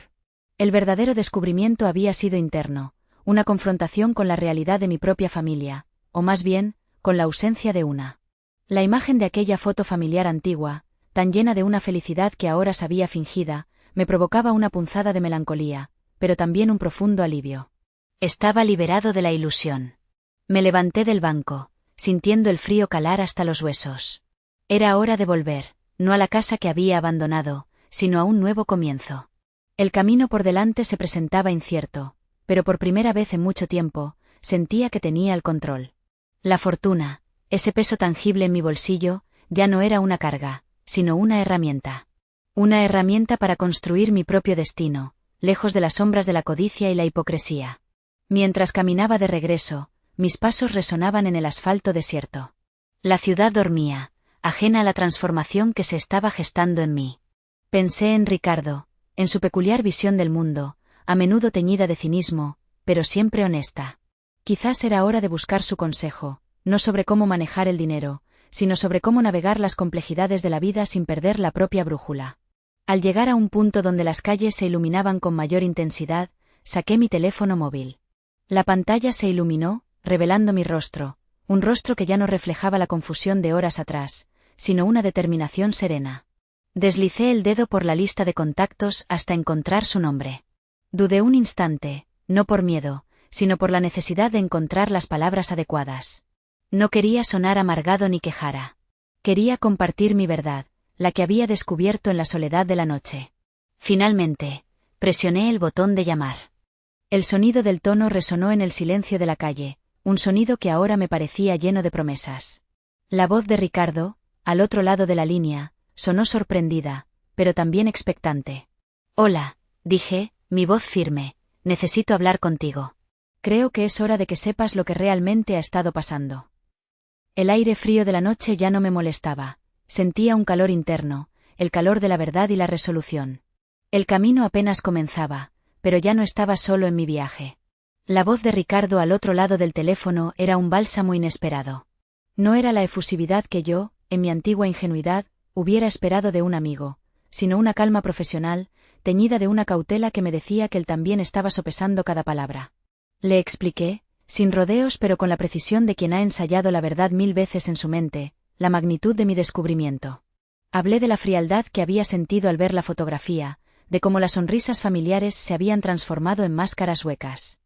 El verdadero descubrimiento había sido interno, una confrontación con la realidad de mi propia familia, o más bien, con la ausencia de una. La imagen de aquella foto familiar antigua, tan llena de una felicidad que ahora sabía fingida, me provocaba una punzada de melancolía, pero también un profundo alivio. Estaba liberado de la ilusión. Me levanté del banco, sintiendo el frío calar hasta los huesos. Era hora de volver, no a la casa que había abandonado, sino a un nuevo comienzo. El camino por delante se presentaba incierto, pero por primera vez en mucho tiempo, sentía que tenía el control. La fortuna, ese peso tangible en mi bolsillo, ya no era una carga, sino una herramienta. Una herramienta para construir mi propio destino, lejos de las sombras de la codicia y la hipocresía. Mientras caminaba de regreso, mis pasos resonaban en el asfalto desierto. La ciudad dormía, ajena a la transformación que se estaba gestando en mí. Pensé en Ricardo, en su peculiar visión del mundo, a menudo teñida de cinismo, pero siempre honesta. Quizás era hora de buscar su consejo, no sobre cómo manejar el dinero, sino sobre cómo navegar las complejidades de la vida sin perder la propia brújula. Al llegar a un punto donde las calles se iluminaban con mayor intensidad, saqué mi teléfono móvil. La pantalla se iluminó, revelando mi rostro, un rostro que ya no reflejaba la confusión de horas atrás, sino una determinación serena. Deslicé el dedo por la lista de contactos hasta encontrar su nombre. Dudé un instante, no por miedo, sino por la necesidad de encontrar las palabras adecuadas. No quería sonar amargado ni quejara. Quería compartir mi verdad, la que había descubierto en la soledad de la noche. Finalmente, presioné el botón de llamar. El sonido del tono resonó en el silencio de la calle, un sonido que ahora me parecía lleno de promesas. La voz de Ricardo, al otro lado de la línea, sonó sorprendida, pero también expectante. «Hola», dije, mi voz firme, «necesito hablar contigo. Creo que es hora de que sepas lo que realmente ha estado pasando». El aire frío de la noche ya no me molestaba, sentía un calor interno, el calor de la verdad y la resolución. El camino apenas comenzaba, pero ya no estaba solo en mi viaje. La voz de Ricardo al otro lado del teléfono era un bálsamo inesperado. No era la efusividad que yo, en mi antigua ingenuidad, hubiera esperado de un amigo, sino una calma profesional, teñida de una cautela que me decía que él también estaba sopesando cada palabra. Le expliqué, sin rodeos pero con la precisión de quien ha ensayado la verdad 1000 veces en su mente, la magnitud de mi descubrimiento. Hablé de la frialdad que había sentido al ver la fotografía, de cómo las sonrisas familiares se habían transformado en máscaras huecas.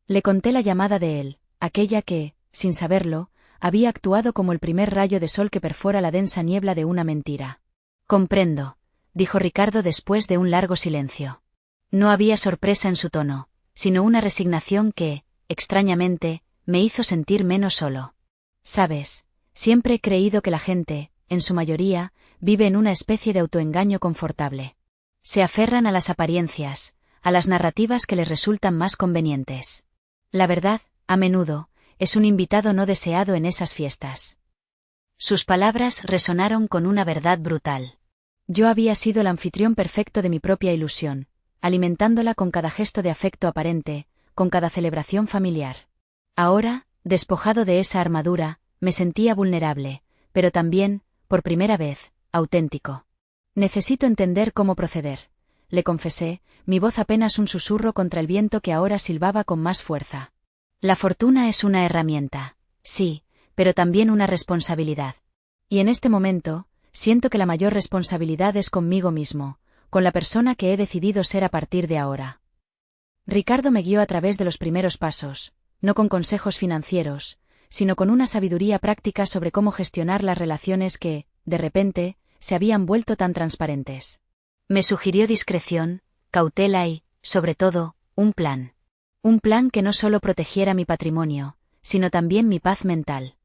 Le conté la llamada de él, aquella que, sin saberlo, había actuado como el primer rayo de sol que perfora la densa niebla de una mentira. «Comprendo», dijo Ricardo después de un largo silencio. No había sorpresa en su tono, sino una resignación que, extrañamente, me hizo sentir menos solo. «Sabes, siempre he creído que la gente, en su mayoría, vive en una especie de autoengaño confortable. Se aferran a las apariencias, a las narrativas que les resultan más convenientes. La verdad, a menudo, es un invitado no deseado en esas fiestas». Sus palabras resonaron con una verdad brutal. Yo había sido el anfitrión perfecto de mi propia ilusión, alimentándola con cada gesto de afecto aparente, con cada celebración familiar. Ahora, despojado de esa armadura, me sentía vulnerable, pero también, por primera vez, auténtico. «Necesito entender cómo proceder», le confesé, mi voz apenas un susurro contra el viento que ahora silbaba con más fuerza. «La fortuna es una herramienta, sí, pero también una responsabilidad. Y en este momento, siento que la mayor responsabilidad es conmigo mismo, con la persona que he decidido ser a partir de ahora». Ricardo me guió a través de los primeros pasos, no con consejos financieros, sino con una sabiduría práctica sobre cómo gestionar las relaciones que, de repente, se habían vuelto tan transparentes. Me sugirió discreción, cautela y, sobre todo, un plan. Un plan que no solo protegiera mi patrimonio, sino también mi paz mental.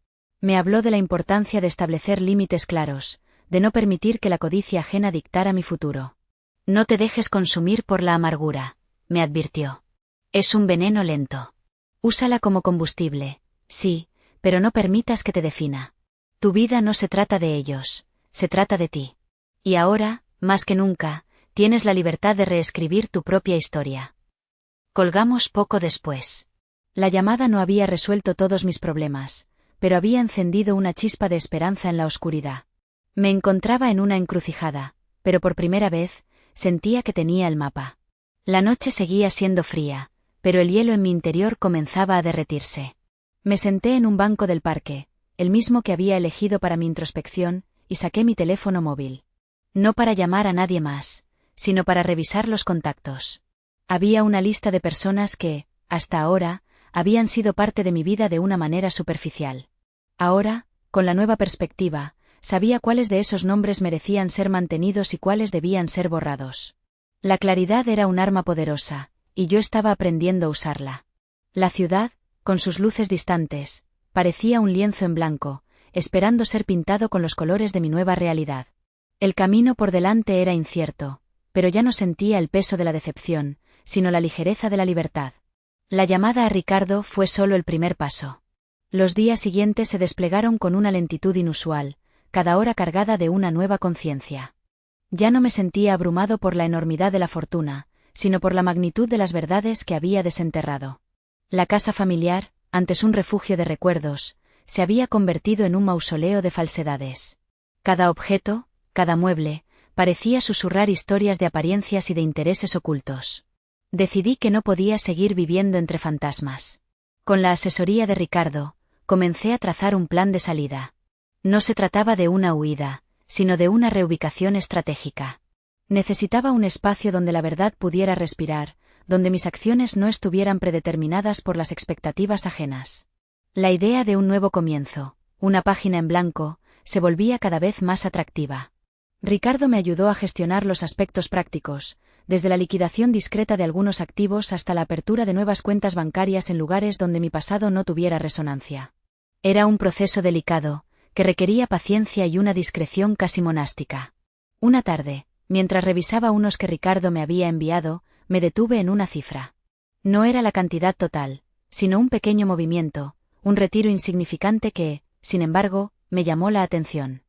Me habló de la importancia de establecer límites claros, de no permitir que la codicia ajena dictara mi futuro. «No te dejes consumir por la amargura», me advirtió. «Es un veneno lento. Úsala como combustible, sí, pero no permitas que te defina. Tu vida no se trata de ellos, se trata de ti. Y ahora, más que nunca, tienes la libertad de reescribir tu propia historia». Colgamos poco después. La llamada no había resuelto todos mis problemas, pero había encendido una chispa de esperanza en la oscuridad. Me encontraba en una encrucijada, pero por primera vez, sentía que tenía el mapa. La noche seguía siendo fría, pero el hielo en mi interior comenzaba a derretirse. Me senté en un banco del parque, el mismo que había elegido para mi introspección, y saqué mi teléfono móvil. No para llamar a nadie más, sino para revisar los contactos. Había una lista de personas que, hasta ahora, habían sido parte de mi vida de una manera superficial. Ahora, con la nueva perspectiva, sabía cuáles de esos nombres merecían ser mantenidos y cuáles debían ser borrados. La claridad era un arma poderosa, y yo estaba aprendiendo a usarla. La ciudad, con sus luces distantes, parecía un lienzo en blanco, esperando ser pintado con los colores de mi nueva realidad. El camino por delante era incierto, pero ya no sentía el peso de la decepción, sino la ligereza de la libertad. La llamada a Ricardo fue solo el primer paso. Los días siguientes se desplegaron con una lentitud inusual, cada hora cargada de una nueva conciencia. Ya no me sentía abrumado por la enormidad de la fortuna, sino por la magnitud de las verdades que había desenterrado. La casa familiar, antes un refugio de recuerdos, se había convertido en un mausoleo de falsedades. Cada objeto, cada mueble, parecía susurrar historias de apariencias y de intereses ocultos. Decidí que no podía seguir viviendo entre fantasmas. Con la asesoría de Ricardo, comencé a trazar un plan de salida. No se trataba de una huida, sino de una reubicación estratégica. Necesitaba un espacio donde la verdad pudiera respirar, donde mis acciones no estuvieran predeterminadas por las expectativas ajenas. La idea de un nuevo comienzo, una página en blanco, se volvía cada vez más atractiva. Ricardo me ayudó a gestionar los aspectos prácticos, desde la liquidación discreta de algunos activos hasta la apertura de nuevas cuentas bancarias en lugares donde mi pasado no tuviera resonancia. Era un proceso delicado, que requería paciencia y una discreción casi monástica. Una tarde, mientras revisaba unos que Ricardo me había enviado, me detuve en una cifra. No era la cantidad total, sino un pequeño movimiento, un retiro insignificante que, sin embargo, me llamó la atención.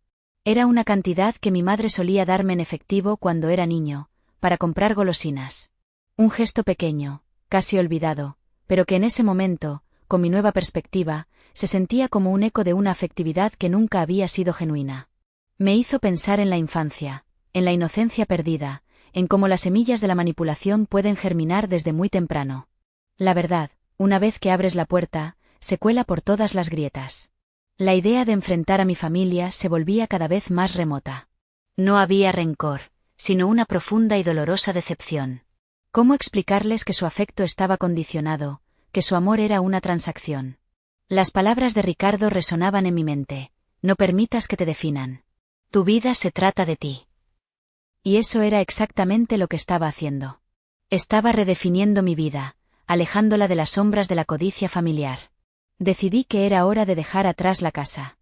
Era una cantidad que mi madre solía darme en efectivo cuando era niño, para comprar golosinas. Un gesto pequeño, casi olvidado, pero que en ese momento, con mi nueva perspectiva, se sentía como un eco de una afectividad que nunca había sido genuina. Me hizo pensar en la infancia, en la inocencia perdida, en cómo las semillas de la manipulación pueden germinar desde muy temprano. La verdad, una vez que abres la puerta, se cuela por todas las grietas. La idea de enfrentar a mi familia se volvía cada vez más remota. No había rencor, sino una profunda y dolorosa decepción. ¿Cómo explicarles que su afecto estaba condicionado, que su amor era una transacción? Las palabras de Ricardo resonaban en mi mente: no permitas que te definan. Tu vida se trata de ti. Y eso era exactamente lo que estaba haciendo. Estaba redefiniendo mi vida, alejándola de las sombras de la codicia familiar. Decidí que era hora de dejar atrás la casa.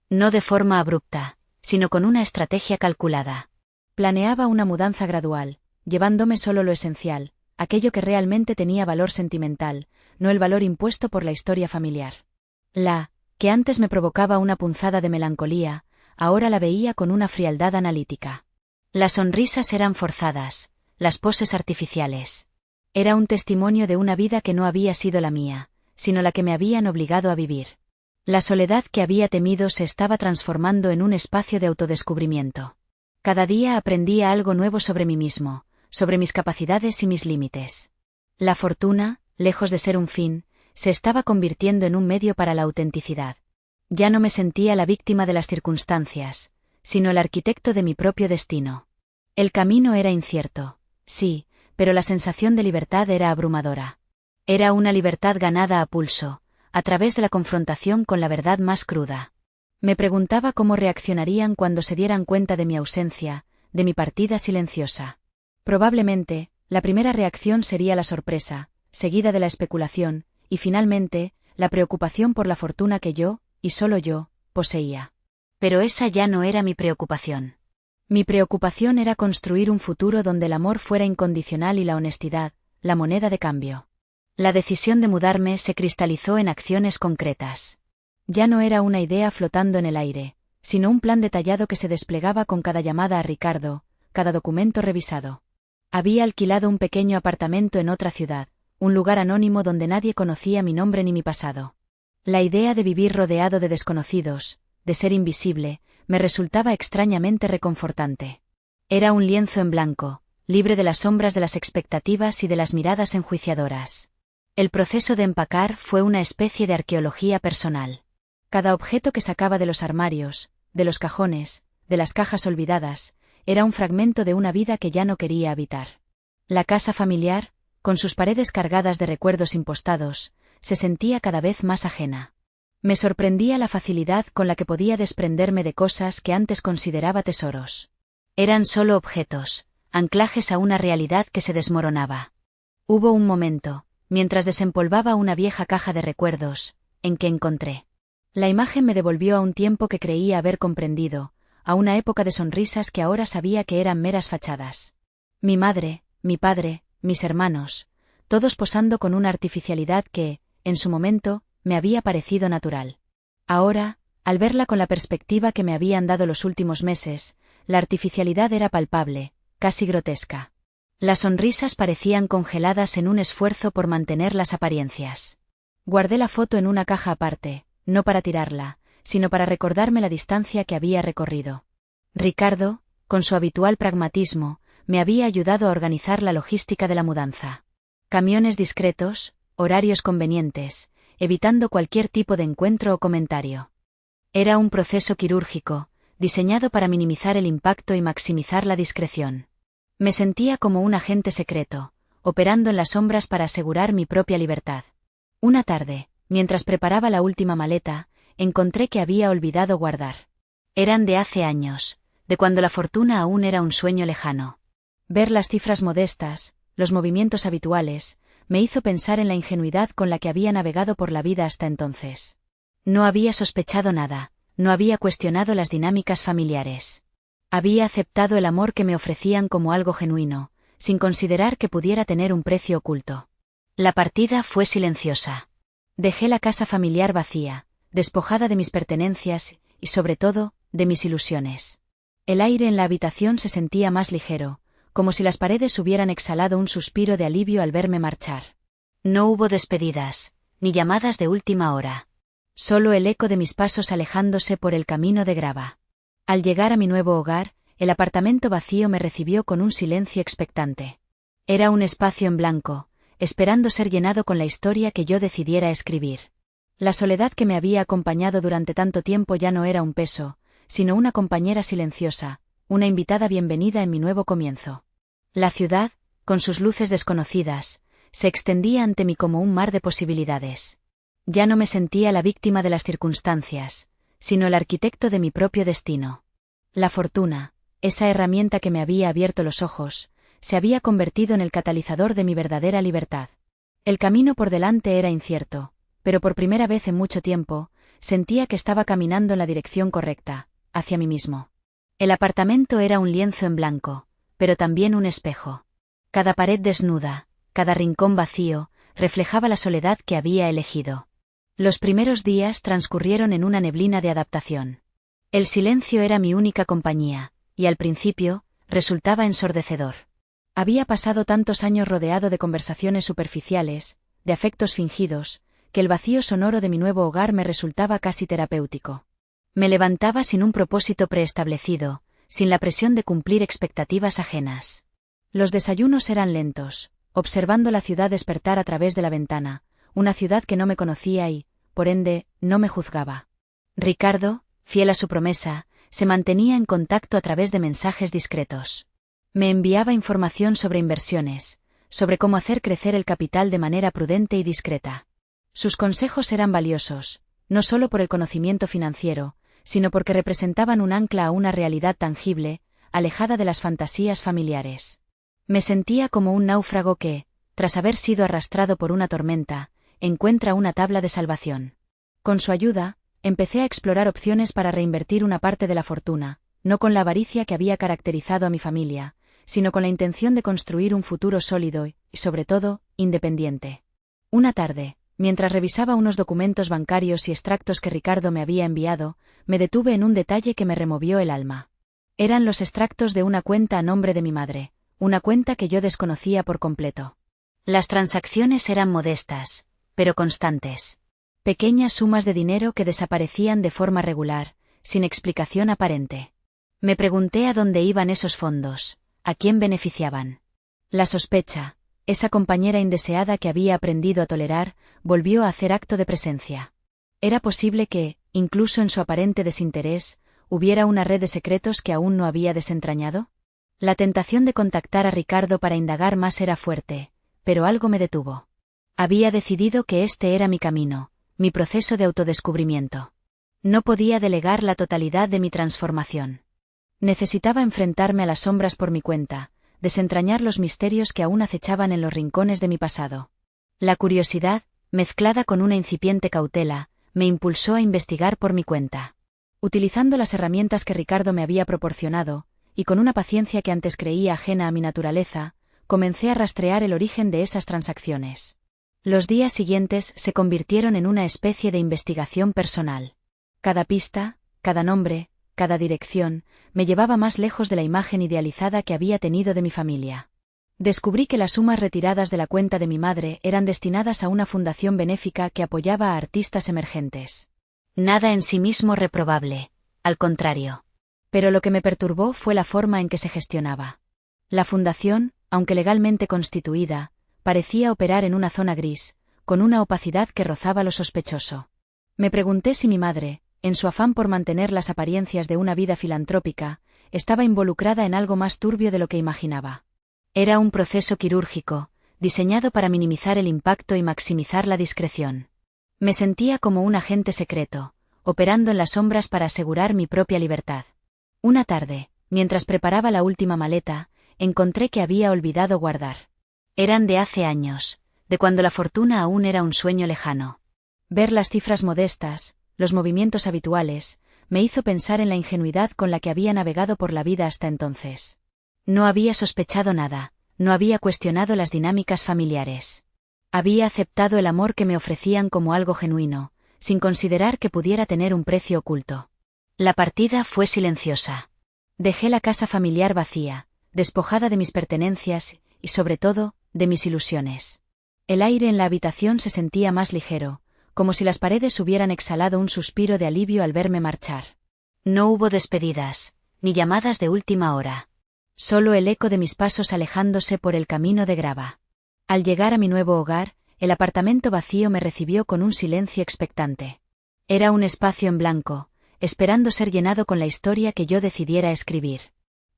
No de forma abrupta, sino con una estrategia calculada. Planeaba una mudanza gradual, llevándome solo lo esencial, aquello que realmente tenía valor sentimental, no el valor impuesto por la historia familiar. Que antes me provocaba una punzada de melancolía, ahora la veía con una frialdad analítica. Las sonrisas eran forzadas, las poses artificiales. Era un testimonio de una vida que no había sido la mía, sino la que me habían obligado a vivir. La soledad que había temido se estaba transformando en un espacio de autodescubrimiento. Cada día aprendía algo nuevo sobre mí mismo, sobre mis capacidades y mis límites. La fortuna, lejos de ser un fin, se estaba convirtiendo en un medio para la autenticidad. Ya no me sentía la víctima de las circunstancias, sino el arquitecto de mi propio destino. El camino era incierto, sí, pero la sensación de libertad era abrumadora. Era una libertad ganada a pulso, a través de la confrontación con la verdad más cruda. Me preguntaba cómo reaccionarían cuando se dieran cuenta de mi ausencia, de mi partida silenciosa. Probablemente, la primera reacción sería la sorpresa, seguida de la especulación, y finalmente, la preocupación por la fortuna que yo, y solo yo, poseía. Pero esa ya no era mi preocupación. Mi preocupación era construir un futuro donde el amor fuera incondicional y la honestidad, la moneda de cambio. La decisión de mudarme se cristalizó en acciones concretas. Ya no era una idea flotando en el aire, sino un plan detallado que se desplegaba con cada llamada a Ricardo, cada documento revisado. Había alquilado un pequeño apartamento en otra ciudad, un lugar anónimo donde nadie conocía mi nombre ni mi pasado. La idea de vivir rodeado de desconocidos, de ser invisible, me resultaba extrañamente reconfortante. Era un lienzo en blanco, libre de las sombras de las expectativas y de las miradas enjuiciadoras. El proceso de empacar fue una especie de arqueología personal. Cada objeto que sacaba de los armarios, de los cajones, de las cajas olvidadas, era un fragmento de una vida que ya no quería habitar. La casa familiar, con sus paredes cargadas de recuerdos impostados, se sentía cada vez más ajena. Me sorprendía la facilidad con la que podía desprenderme de cosas que antes consideraba tesoros. Eran solo objetos, anclajes a una realidad que se desmoronaba. Hubo un momento, mientras desempolvaba una vieja caja de recuerdos, en que encontré. La imagen me devolvió a un tiempo que creía haber comprendido, a una época de sonrisas que ahora sabía que eran meras fachadas. Mi madre, mi padre, mis hermanos, todos posando con una artificialidad que, en su momento, me había parecido natural. Ahora, al verla con la perspectiva que me habían dado los últimos meses, la artificialidad era palpable, casi grotesca. Las sonrisas parecían congeladas en un esfuerzo por mantener las apariencias. Guardé la foto en una caja aparte, no para tirarla, sino para recordarme la distancia que había recorrido. Ricardo, con su habitual pragmatismo, me había ayudado a organizar la logística de la mudanza. Camiones discretos, horarios convenientes, evitando cualquier tipo de encuentro o comentario. Era un proceso quirúrgico, diseñado para minimizar el impacto y maximizar la discreción. Me sentía como un agente secreto, operando en las sombras para asegurar mi propia libertad. Una tarde, mientras preparaba la última maleta, encontré que había olvidado guardar. Eran de hace años, de cuando la fortuna aún era un sueño lejano. Ver las cifras modestas, los movimientos habituales, me hizo pensar en la ingenuidad con la que había navegado por la vida hasta entonces. No había sospechado nada, no había cuestionado las dinámicas familiares. Había aceptado el amor que me ofrecían como algo genuino, sin considerar que pudiera tener un precio oculto. La partida fue silenciosa. Dejé la casa familiar vacía, despojada de mis pertenencias y, sobre todo, de mis ilusiones. El aire en la habitación se sentía más ligero, como si las paredes hubieran exhalado un suspiro de alivio al verme marchar. No hubo despedidas, ni llamadas de última hora. Solo el eco de mis pasos alejándose por el camino de grava. Al llegar a mi nuevo hogar, el apartamento vacío me recibió con un silencio expectante. Era un espacio en blanco, esperando ser llenado con la historia que yo decidiera escribir. La soledad que me había acompañado durante tanto tiempo ya no era un peso, sino una compañera silenciosa, una invitada bienvenida en mi nuevo comienzo. La ciudad, con sus luces desconocidas, se extendía ante mí como un mar de posibilidades. Ya no me sentía la víctima de las circunstancias, sino el arquitecto de mi propio destino. La fortuna, esa herramienta que me había abierto los ojos, se había convertido en el catalizador de mi verdadera libertad. El camino por delante era incierto, pero por primera vez en mucho tiempo, sentía que estaba caminando en la dirección correcta, hacia mí mismo. El apartamento era un lienzo en blanco, pero también un espejo. Cada pared desnuda, cada rincón vacío, reflejaba la soledad que había elegido. Los primeros días transcurrieron en una neblina de adaptación. El silencio era mi única compañía, y al principio, resultaba ensordecedor. Había pasado tantos años rodeado de conversaciones superficiales, de afectos fingidos, que el vacío sonoro de mi nuevo hogar me resultaba casi terapéutico. Me levantaba sin un propósito preestablecido, sin la presión de cumplir expectativas ajenas. Los desayunos eran lentos, observando la ciudad despertar a través de la ventana, una ciudad que no me conocía y, por ende, no me juzgaba. Ricardo, fiel a su promesa, se mantenía en contacto a través de mensajes discretos. Me enviaba información sobre inversiones, sobre cómo hacer crecer el capital de manera prudente y discreta. Sus consejos eran valiosos, no solo por el conocimiento financiero, sino porque representaban un ancla a una realidad tangible, alejada de las fantasías familiares. Me sentía como un náufrago que, tras haber sido arrastrado por una tormenta, encuentra una tabla de salvación. Con su ayuda, empecé a explorar opciones para reinvertir una parte de la fortuna, no con la avaricia que había caracterizado a mi familia, sino con la intención de construir un futuro sólido y, sobre todo, independiente. Una tarde, mientras revisaba unos documentos bancarios y extractos que Ricardo me había enviado, me detuve en un detalle que me removió el alma. Eran los extractos de una cuenta a nombre de mi madre, una cuenta que yo desconocía por completo. Las transacciones eran modestas, pero constantes. Pequeñas sumas de dinero que desaparecían de forma regular, sin explicación aparente. Me pregunté a dónde iban esos fondos, a quién beneficiaban. La sospecha, esa compañera indeseada que había aprendido a tolerar, volvió a hacer acto de presencia. Era posible que, incluso en su aparente desinterés, hubiera una red de secretos que aún no había desentrañado. La tentación de contactar a Ricardo para indagar más era fuerte, pero algo me detuvo. Había decidido que este era mi camino, mi proceso de autodescubrimiento. No podía delegar la totalidad de mi transformación. Necesitaba enfrentarme a las sombras por mi cuenta, desentrañar los misterios que aún acechaban en los rincones de mi pasado. La curiosidad, mezclada con una incipiente cautela, me impulsó a investigar por mi cuenta. Utilizando las herramientas que Ricardo me había proporcionado, y con una paciencia que antes creía ajena a mi naturaleza, comencé a rastrear el origen de esas transacciones. Los días siguientes se convirtieron en una especie de investigación personal. Cada pista, cada nombre, cada dirección, me llevaba más lejos de la imagen idealizada que había tenido de mi familia. Descubrí que las sumas retiradas de la cuenta de mi madre eran destinadas a una fundación benéfica que apoyaba a artistas emergentes. Nada en sí mismo reprobable, al contrario. Pero lo que me perturbó fue la forma en que se gestionaba. La fundación, aunque legalmente constituida, parecía operar en una zona gris, con una opacidad que rozaba lo sospechoso. Me pregunté si mi madre, en su afán por mantener las apariencias de una vida filantrópica, estaba involucrada en algo más turbio de lo que imaginaba. Era un proceso quirúrgico, diseñado para minimizar el impacto y maximizar la discreción. Me sentía como un agente secreto, operando en las sombras para asegurar mi propia libertad. Una tarde, mientras preparaba la última maleta, encontré que había olvidado guardar. Eran de hace años, de cuando la fortuna aún era un sueño lejano. Ver las cifras modestas, los movimientos habituales, me hizo pensar en la ingenuidad con la que había navegado por la vida hasta entonces. No había sospechado nada, no había cuestionado las dinámicas familiares. Había aceptado el amor que me ofrecían como algo genuino, sin considerar que pudiera tener un precio oculto. La partida fue silenciosa. Dejé la casa familiar vacía, despojada de mis pertenencias y, sobre todo, de mis ilusiones. El aire en la habitación se sentía más ligero, como si las paredes hubieran exhalado un suspiro de alivio al verme marchar. No hubo despedidas, ni llamadas de última hora. Solo el eco de mis pasos alejándose por el camino de grava. Al llegar a mi nuevo hogar, el apartamento vacío me recibió con un silencio expectante. Era un espacio en blanco, esperando ser llenado con la historia que yo decidiera escribir.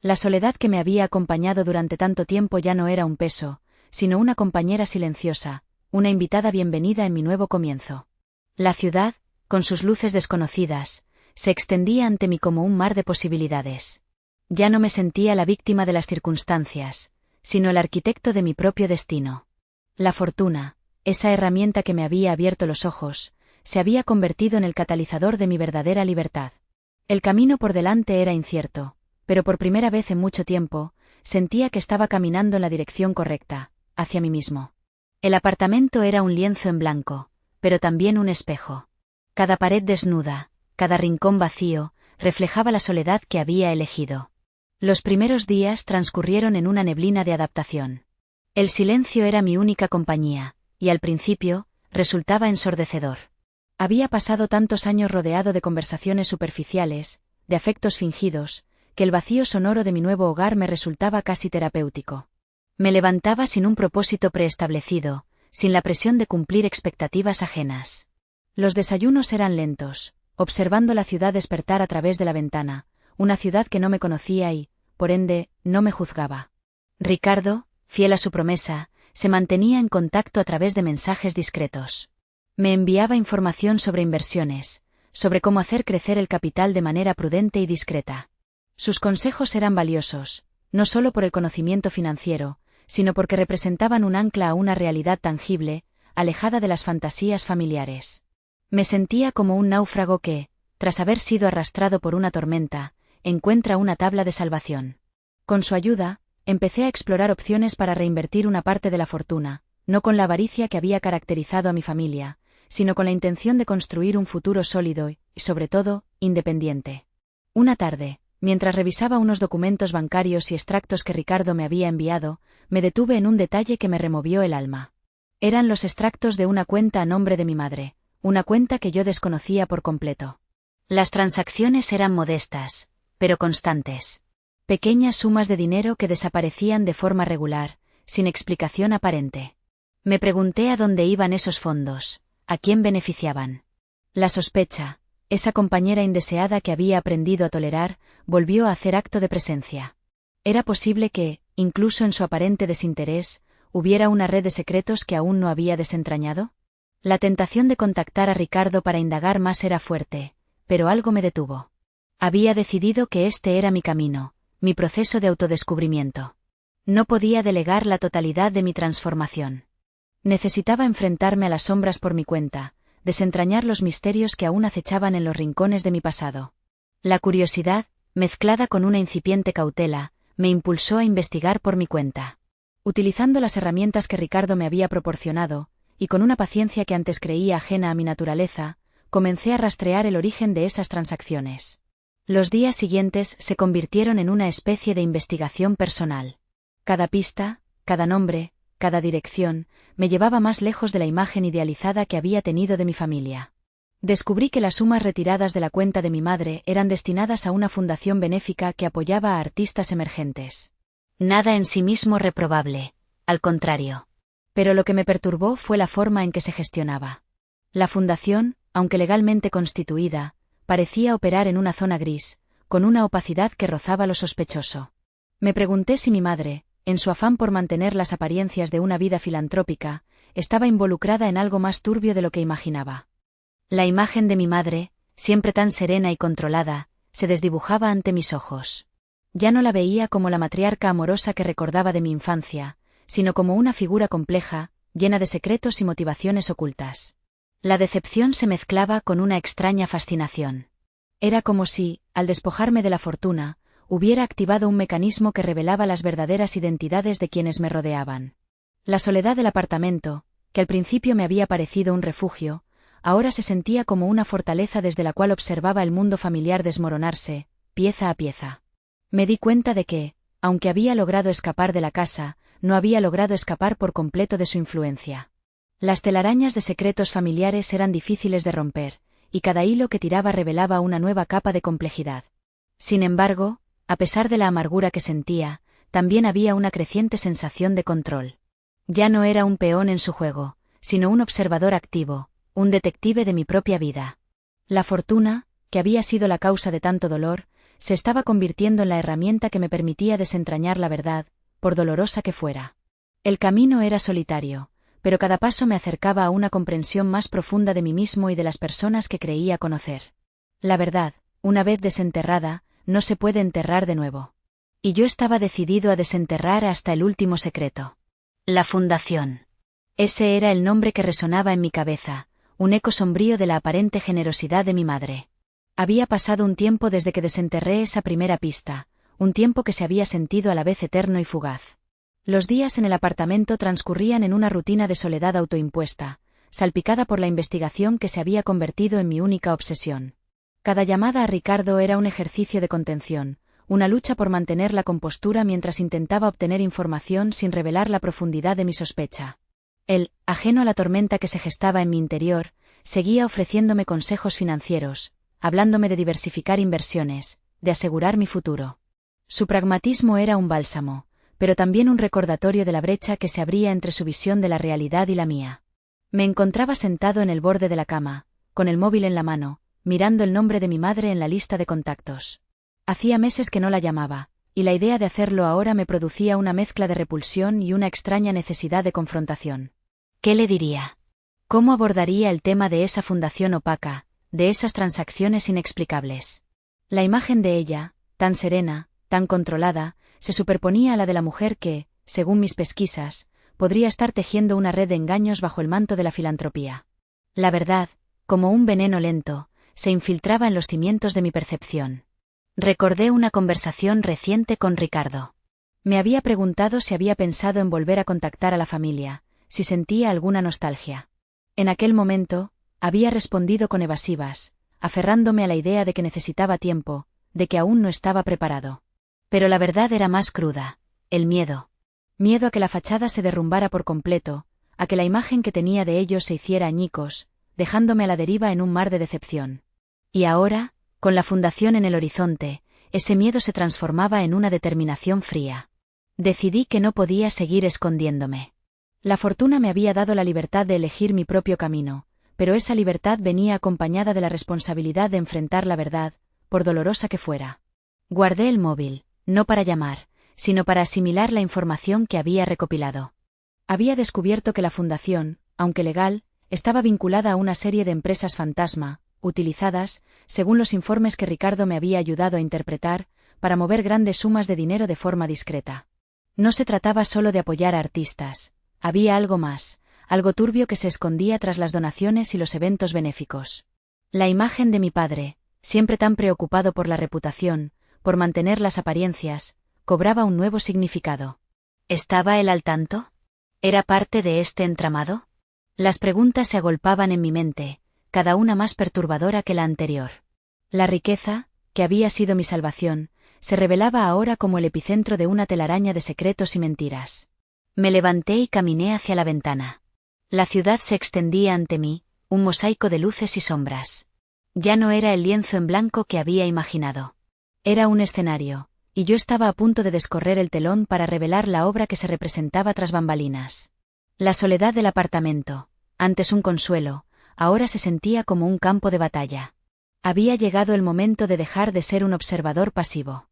La soledad que me había acompañado durante tanto tiempo ya no era un peso, sino una compañera silenciosa, una invitada bienvenida en mi nuevo comienzo. La ciudad, con sus luces desconocidas, se extendía ante mí como un mar de posibilidades. Ya no me sentía la víctima de las circunstancias, sino el arquitecto de mi propio destino. La fortuna, esa herramienta que me había abierto los ojos, se había convertido en el catalizador de mi verdadera libertad. El camino por delante era incierto, pero por primera vez en mucho tiempo, sentía que estaba caminando en la dirección correcta, hacia mí mismo. El apartamento era un lienzo en blanco, pero también un espejo. Cada pared desnuda, cada rincón vacío, reflejaba la soledad que había elegido. Los primeros días transcurrieron en una neblina de adaptación. El silencio era mi única compañía, y al principio, resultaba ensordecedor. Había pasado tantos años rodeado de conversaciones superficiales, de afectos fingidos, que el vacío sonoro de mi nuevo hogar me resultaba casi terapéutico. Me levantaba sin un propósito preestablecido, sin la presión de cumplir expectativas ajenas. Los desayunos eran lentos, observando la ciudad despertar a través de la ventana, una ciudad que no me conocía y, por ende, no me juzgaba. Ricardo, fiel a su promesa, se mantenía en contacto a través de mensajes discretos. Me enviaba información sobre inversiones, sobre cómo hacer crecer el capital de manera prudente y discreta. Sus consejos eran valiosos, no solo por el conocimiento financiero, sino porque representaban un ancla a una realidad tangible, alejada de las fantasías familiares. Me sentía como un náufrago que, tras haber sido arrastrado por una tormenta, encuentra una tabla de salvación. Con su ayuda, empecé a explorar opciones para reinvertir una parte de la fortuna, no con la avaricia que había caracterizado a mi familia, sino con la intención de construir un futuro sólido y, sobre todo, independiente. Una tarde, mientras revisaba unos documentos bancarios y extractos que Ricardo me había enviado, me detuve en un detalle que me removió el alma. Eran los extractos de una cuenta a nombre de mi madre, una cuenta que yo desconocía por completo. Las transacciones eran modestas, pero constantes. Pequeñas sumas de dinero que desaparecían de forma regular, sin explicación aparente. Me pregunté a dónde iban esos fondos, a quién beneficiaban. La sospecha, esa compañera indeseada que había aprendido a tolerar, volvió a hacer acto de presencia. Era posible que, incluso en su aparente desinterés, hubiera una red de secretos que aún no había desentrañado. La tentación de contactar a Ricardo para indagar más era fuerte, pero algo me detuvo. Había decidido que este era mi camino, mi proceso de autodescubrimiento. No podía delegar la totalidad de mi transformación. Necesitaba enfrentarme a las sombras por mi cuenta, desentrañar los misterios que aún acechaban en los rincones de mi pasado. La curiosidad, mezclada con una incipiente cautela, me impulsó a investigar por mi cuenta. Utilizando las herramientas que Ricardo me había proporcionado, y con una paciencia que antes creía ajena a mi naturaleza, comencé a rastrear el origen de esas transacciones. Los días siguientes se convirtieron en una especie de investigación personal. Cada pista, cada nombre, cada dirección, me llevaba más lejos de la imagen idealizada que había tenido de mi familia. Descubrí que las sumas retiradas de la cuenta de mi madre eran destinadas a una fundación benéfica que apoyaba a artistas emergentes. Nada en sí mismo reprobable, al contrario. Pero lo que me perturbó fue la forma en que se gestionaba. La fundación, aunque legalmente constituida, parecía operar en una zona gris, con una opacidad que rozaba lo sospechoso. Me pregunté si mi madre, en su afán por mantener las apariencias de una vida filantrópica, estaba involucrada en algo más turbio de lo que imaginaba. La imagen de mi madre, siempre tan serena y controlada, se desdibujaba ante mis ojos. Ya no la veía como la matriarca amorosa que recordaba de mi infancia, sino como una figura compleja, llena de secretos y motivaciones ocultas. La decepción se mezclaba con una extraña fascinación. Era como si, al despojarme de la fortuna, hubiera activado un mecanismo que revelaba las verdaderas identidades de quienes me rodeaban. La soledad del apartamento, que al principio me había parecido un refugio, ahora se sentía como una fortaleza desde la cual observaba el mundo familiar desmoronarse, pieza a pieza. Me di cuenta de que, aunque había logrado escapar de la casa, no había logrado escapar por completo de su influencia. Las telarañas de secretos familiares eran difíciles de romper, y cada hilo que tiraba revelaba una nueva capa de complejidad. Sin embargo, a pesar de la amargura que sentía, también había una creciente sensación de control. Ya no era un peón en su juego, sino un observador activo, un detective de mi propia vida. La fortuna, que había sido la causa de tanto dolor, se estaba convirtiendo en la herramienta que me permitía desentrañar la verdad, por dolorosa que fuera. El camino era solitario, pero cada paso me acercaba a una comprensión más profunda de mí mismo y de las personas que creía conocer. La verdad, una vez desenterrada, no se puede enterrar de nuevo. Y yo estaba decidido a desenterrar hasta el último secreto. La Fundación. Ese era el nombre que resonaba en mi cabeza, un eco sombrío de la aparente generosidad de mi madre. Había pasado un tiempo desde que desenterré esa primera pista, un tiempo que se había sentido a la vez eterno y fugaz. Los días en el apartamento transcurrían en una rutina de soledad autoimpuesta, salpicada por la investigación que se había convertido en mi única obsesión. Cada llamada a Ricardo era un ejercicio de contención, una lucha por mantener la compostura mientras intentaba obtener información sin revelar la profundidad de mi sospecha. Él, ajeno a la tormenta que se gestaba en mi interior, seguía ofreciéndome consejos financieros, hablándome de diversificar inversiones, de asegurar mi futuro. Su pragmatismo era un bálsamo, pero también un recordatorio de la brecha que se abría entre su visión de la realidad y la mía. Me encontraba sentado en el borde de la cama, con el móvil en la mano, mirando el nombre de mi madre en la lista de contactos. Hacía meses que no la llamaba, y la idea de hacerlo ahora me producía una mezcla de repulsión y una extraña necesidad de confrontación. ¿Qué le diría? ¿Cómo abordaría el tema de esa fundación opaca, de esas transacciones inexplicables? La imagen de ella, tan serena, tan controlada, se superponía a la de la mujer que, según mis pesquisas, podría estar tejiendo una red de engaños bajo el manto de la filantropía. La verdad, como un veneno lento, se infiltraba en los cimientos de mi percepción. Recordé una conversación reciente con Ricardo. Me había preguntado si había pensado en volver a contactar a la familia, si sentía alguna nostalgia. En aquel momento, había respondido con evasivas, aferrándome a la idea de que necesitaba tiempo, de que aún no estaba preparado. Pero la verdad era más cruda, el miedo. Miedo a que la fachada se derrumbara por completo, a que la imagen que tenía de ellos se hiciera añicos, dejándome a la deriva en un mar de decepción. Y ahora, con la fundación en el horizonte, ese miedo se transformaba en una determinación fría. Decidí que no podía seguir escondiéndome. La fortuna me había dado la libertad de elegir mi propio camino, pero esa libertad venía acompañada de la responsabilidad de enfrentar la verdad, por dolorosa que fuera. Guardé el móvil, no para llamar, sino para asimilar la información que había recopilado. Había descubierto que la fundación, aunque legal, estaba vinculada a una serie de empresas fantasma, utilizadas, según los informes que Ricardo me había ayudado a interpretar, para mover grandes sumas de dinero de forma discreta. No se trataba solo de apoyar a artistas, había algo más, algo turbio que se escondía tras las donaciones y los eventos benéficos. La imagen de mi padre, siempre tan preocupado por la reputación, por mantener las apariencias, cobraba un nuevo significado. ¿Estaba él al tanto? ¿Era parte de este entramado? Las preguntas se agolpaban en mi mente, cada una más perturbadora que la anterior. La riqueza, que había sido mi salvación, se revelaba ahora como el epicentro de una telaraña de secretos y mentiras. Me levanté y caminé hacia la ventana. La ciudad se extendía ante mí, un mosaico de luces y sombras. Ya no era el lienzo en blanco que había imaginado. Era un escenario, y yo estaba a punto de descorrer el telón para revelar la obra que se representaba tras bambalinas. La soledad del apartamento, antes un consuelo, ahora se sentía como un campo de batalla. Había llegado el momento de dejar de ser un observador pasivo.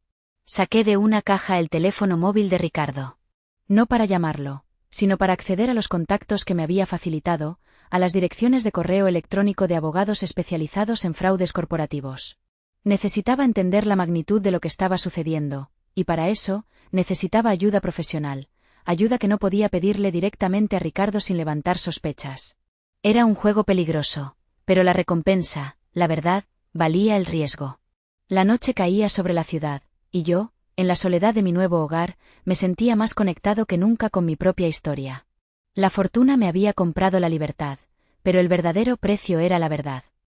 Saqué de una caja el teléfono móvil de Ricardo. No para llamarlo, sino para acceder a los contactos que me había facilitado, a las direcciones de correo electrónico de abogados especializados en fraudes corporativos. Necesitaba entender la magnitud de lo que estaba sucediendo, y para eso, necesitaba ayuda profesional, ayuda que no podía pedirle directamente a Ricardo sin levantar sospechas. Era un juego peligroso, pero la recompensa, la verdad, valía el riesgo. La noche caía sobre la ciudad, y yo, en la soledad de mi nuevo hogar, me sentía más conectado que nunca con mi propia historia. La fortuna me había comprado la libertad, pero el verdadero precio era la verdad.